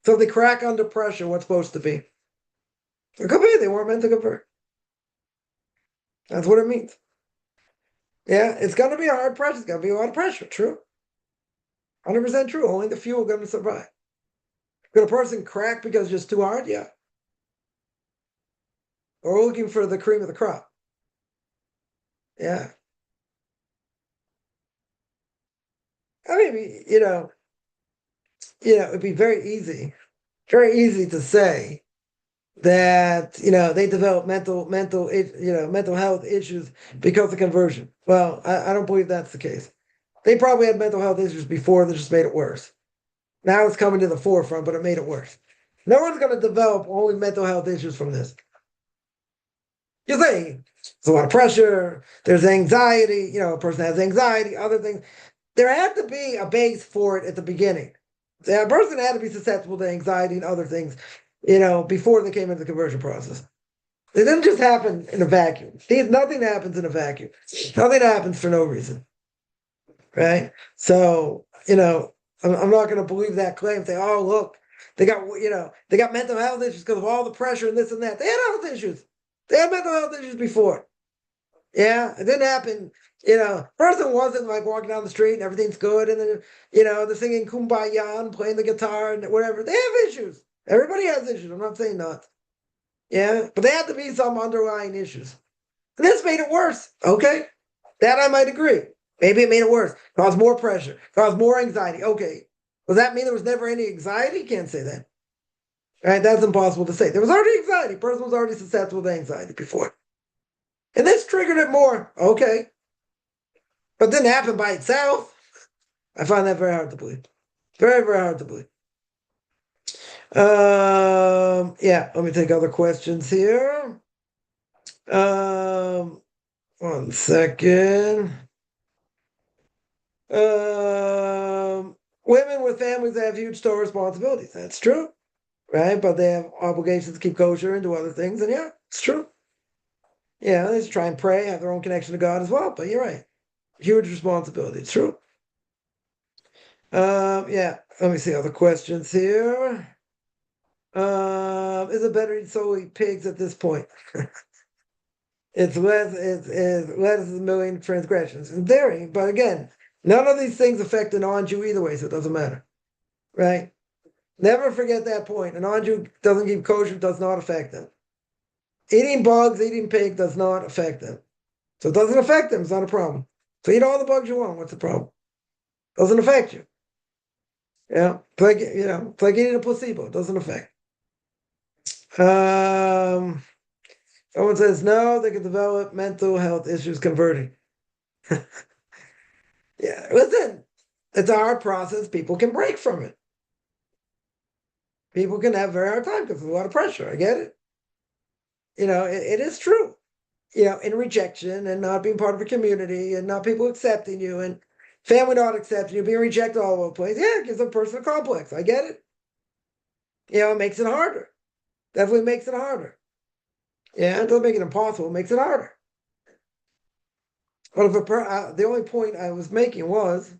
So if they crack under pressure, what's supposed to be? It could be they weren't meant to convert. That's what it means. Yeah, it's going to be a hard pressure. It's going to be a lot of pressure. True. 100% true. Only the few are going to survive. Could a person crack because it's just too hard? Yeah. Or we're looking for the cream of the crop. Yeah. I mean, it'd be very easy to say that they develop mental health issues because of conversion. Well, I don't believe that's the case. They probably had mental health issues before that just made it worse. Now it's coming to the forefront, but it made it worse. No one's going to develop only mental health issues from this. You think there's a lot of pressure, there's anxiety, a person has anxiety, other things. There had to be a base for it at the beginning. A person had to be susceptible to anxiety and other things, before they came into the conversion process. It didn't just happen in a vacuum. Nothing happens in a vacuum. Nothing happens for no reason, right? So, I'm not going to believe that claim. Say, oh, look, they got mental health issues because of all the pressure and this and that. They had health issues. They had mental health issues before. Yeah, it didn't happen. Person wasn't like walking down the street and everything's good, and then they're singing Kumbaya and playing the guitar and whatever. They have issues. Everybody has issues. I'm not saying not. Yeah, but there had to be some underlying issues. And this made it worse. Okay, that I might agree. Maybe it made it worse. Caused more pressure. Caused more anxiety. Okay, does that mean there was never any anxiety? Can't say that. Right? That's impossible to say. There was already anxiety. Person was already susceptible to anxiety before. And this triggered it more. Okay. But it didn't happen by itself. I find that very hard to believe. Very, very hard to believe. Yeah, let me take other questions here. One second. Women with families have huge store responsibilities. That's true. Right? But they have obligations to keep kosher and do other things. And yeah, it's true. Yeah, they just try and pray, have their own connection to God as well. But you're right. Huge responsibility. It's true. Yeah, let me see other questions here. Is it better to eat solely pigs at this point? It's less than a million transgressions. In theory, but again, none of these things affect a non-Jew either way, so it doesn't matter. Right? Never forget that point. A non-Jew doesn't keep kosher, does not affect them. Eating bugs, eating pig does not affect them. So it doesn't affect them, it's not a problem. So eat all the bugs you want, what's the problem? Doesn't affect you. Yeah. It's like eating a placebo, it doesn't affect. Someone says no, they can develop mental health issues converting. Yeah, listen, it's a hard process. People can break from it. People can have a very hard time because there's a lot of pressure. I get it. It is true. In rejection and not being part of a community and not people accepting you and family not accepting you, being rejected all over the place. Yeah, it gives a person a complex. I get it. It makes it harder. Definitely makes it harder. Yeah, it doesn't make it impossible. It makes it harder. But if the only point I was making was,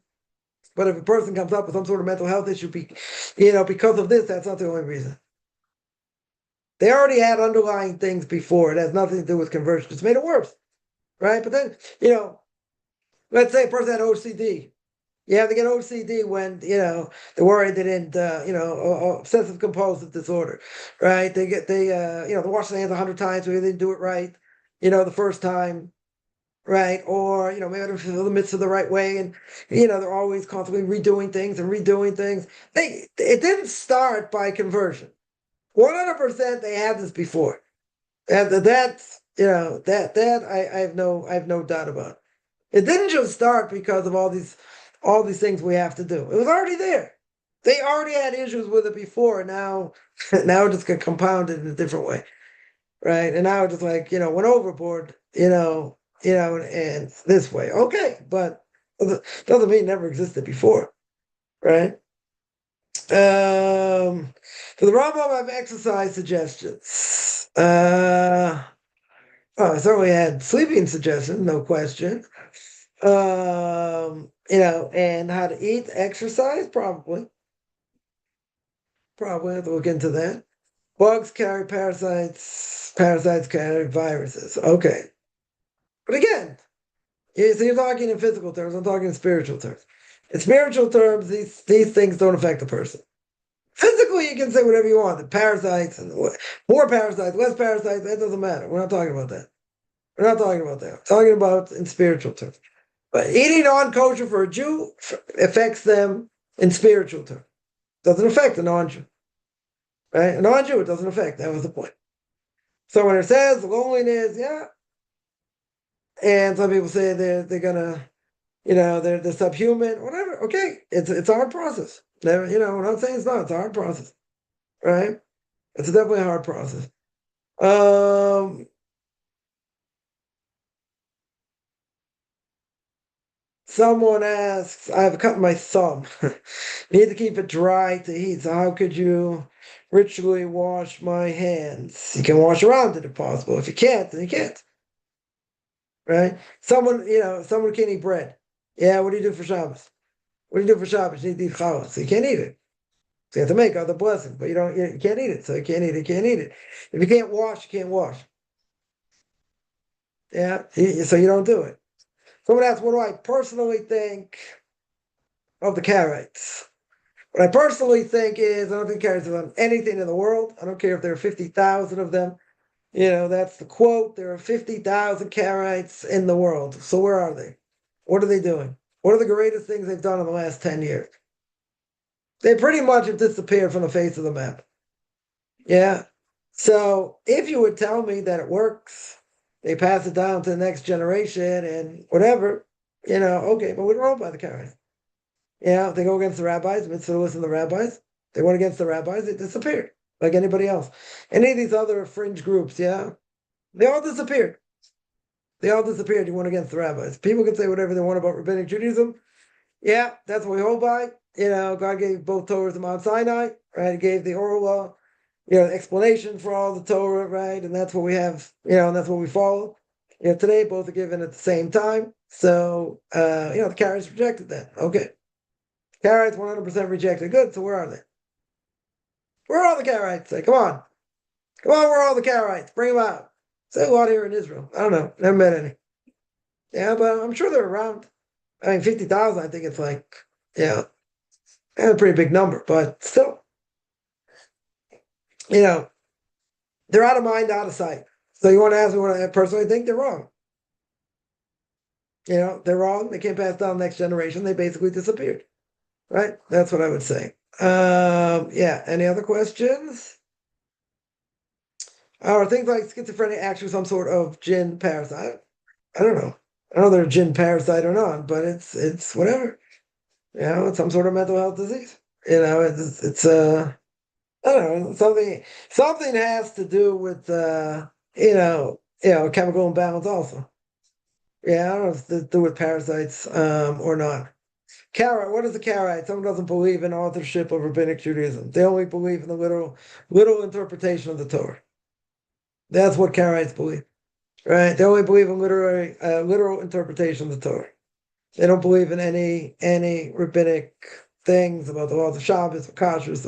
but if a person comes up with some sort of mental health issue, because of this, that's not the only reason. They already had underlying things before. It has nothing to do with conversion. It's made it worse, right? But then, let's say a person had OCD. You have to get OCD when, they're worried they didn't, obsessive compulsive disorder, right? They wash their hands 100 times, maybe they didn't do it right, the first time, right? Or, maybe I don't feel the mitzvah the right way. And, they're always constantly redoing things and redoing things. It didn't start by conversion. 100% they had this before. And that's, I have no doubt about. It didn't just start because of all these things we have to do. It was already there. They already had issues with it before. Now, now it just got compounded in a different way, right? And now it just like went overboard, and this way. Okay, but doesn't mean it never existed before, right? For the Rambam, I have exercise suggestions. I certainly had sleeping suggestions, no question. And how to eat, exercise, probably. Probably have to look into that. Bugs carry parasites. Parasites carry viruses. Okay. But again, so you're talking in physical terms. I'm talking in spiritual terms. In spiritual terms, these things don't affect the person. Physically, you can say whatever you want. The parasites and more parasites, less parasites, that doesn't matter. We're not talking about that. We're not talking about that. We're talking about in spiritual terms. But eating non-kosher for a Jew affects them in spiritual terms. Doesn't affect a non-Jew. Right? A non-Jew, it doesn't affect. That was the point. So when it says loneliness, yeah. And some people say they're gonna, they're subhuman, whatever. Okay, it's a hard process. We're not saying it's not. It's a hard process, right? It's definitely a hard process. Someone asks, I have cut my thumb. Need to keep it dry to heat. So how could you ritually wash my hands? You can wash around it if possible. If you can't, then you can't. Right? Someone can't eat bread. Yeah, what do you do for Shabbos? What do you do for Shabbos? You need to eat challah, so you can't eat it. So you have to make other blessings, but you can't eat it, so you can't eat it, you can't eat it. If you can't wash, you can't wash. Yeah, so you don't do it. Someone asks, what do I personally think of the Karaites? What I personally think is, I don't think Karaites have done anything in the world. I don't care if there are 50,000 of them. That's the quote. There are 50,000 Karaites in the world. So where are they? What are they doing? What are the greatest things they've done in the last 10 years? They pretty much have disappeared from the face of the map. Yeah. So if you would tell me that it works, they pass it down to the next generation and whatever, okay, but we don't know by the Karaites. They go against the rabbis, mitzvah to listen to the rabbis. They went against the rabbis, they disappeared, like anybody else. Any of these other fringe groups, they all disappeared. They all disappeared. You went against the rabbis. People can say whatever they want about rabbinic Judaism. Yeah, that's what we hold by. God gave both Torahs to Mount Sinai, right? He gave the oral law, explanation for all the Torah, right? And that's what we have, and that's what we follow. Today both are given at the same time. So, the Karaites rejected that. Okay. Karaites 100% rejected. Good. So where are they? Where are all the Karaites? Say, come on. Come on, where are all the Karaites? Bring them out. Say a lot here in Israel. I don't know. Never met any. Yeah, but I'm sure they're around. I mean, 50,000, I think it's like, a pretty big number, but still, they're out of mind, out of sight. So you want to ask me what I personally think? They're wrong. They're wrong. They can't pass down the next generation. They basically disappeared. Right? That's what I would say. Any other questions? Are things like schizophrenia actually some sort of jinn parasite? I don't know. I don't know they're jinn parasite or not, but it's whatever. It's some sort of mental health disease. I don't know, something has to do with chemical imbalance also. Yeah, I don't know if it's to do with parasites or not. Karaite, what is a Karaite? Someone doesn't believe in authorship of rabbinic Judaism. They only believe in the literal interpretation of the Torah. That's what Karaites believe. Right? They only believe in literal interpretation of the Torah. They don't believe in any rabbinic things about the laws of Shabbos or kashrus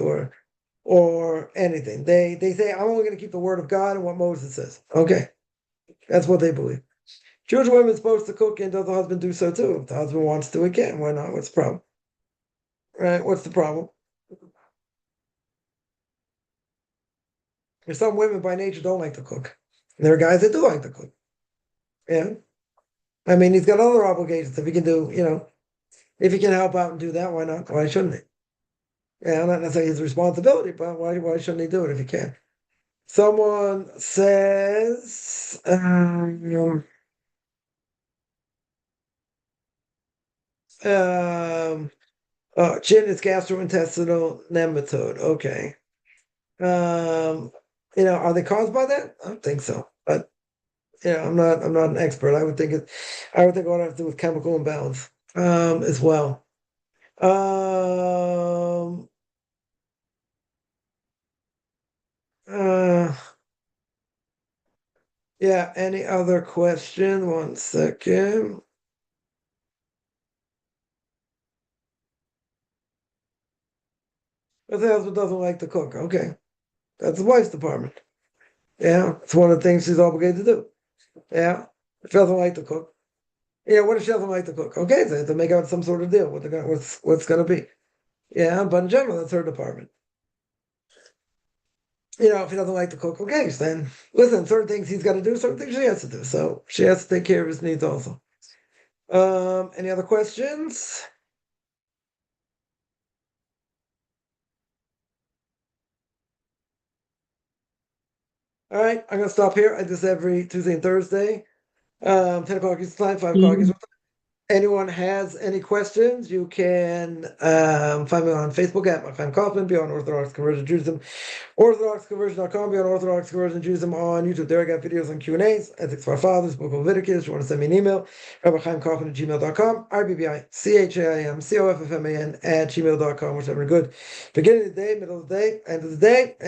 or anything. They say, I'm only going to keep the word of God and what Moses says. Okay. That's what they believe. Jewish women are supposed to cook, and does the husband do so too? If the husband wants to, again, why not? What's the problem? Right? What's the problem? There's some women by nature don't like to cook. And there are guys that do like to cook. Yeah. I mean, he's got other obligations. If he can do, if he can help out and do that, why not? Why shouldn't he? Yeah, not necessarily his responsibility, but why shouldn't he do it if he can? Someone says, Chin is gastrointestinal nematode. Okay. Are they caused by that? I don't think so. But I'm not an expert. I would think it would have to do with chemical imbalance as well. Um uh yeah, any other question? One second. But the husband doesn't like to cook. Okay. That's the wife's department. Yeah. It's one of the things she's obligated to do. Yeah. If she doesn't like to cook. Yeah, what if she doesn't like to cook? Okay, so they have to make out some sort of deal. What's gonna be. Yeah, but in general, that's her department. If he doesn't like to cook, okay, then listen, certain things he's got to do, certain things she has to do. So she has to take care of his needs also. Any other questions? All right, I'm gonna stop here. I do this every Tuesday and Thursday. 10 o'clock Eastern time, 5 o'clock Eastern time. Anyone has any questions, you can find me on Facebook at Chaim Kaufman, Beyond Orthodox Conversion Judaism, OrthodoxConversion.com, Beyond Orthodox Conversion Judaism on YouTube. There I got videos on Q&As, ethics for our fathers, Book of Leviticus. You want to send me an email, RabbiChaimKaufman@gmail.com, RabbiChaimKaufman@gmail.com, whichever good. Beginning of the day, middle of the day, end of the day, and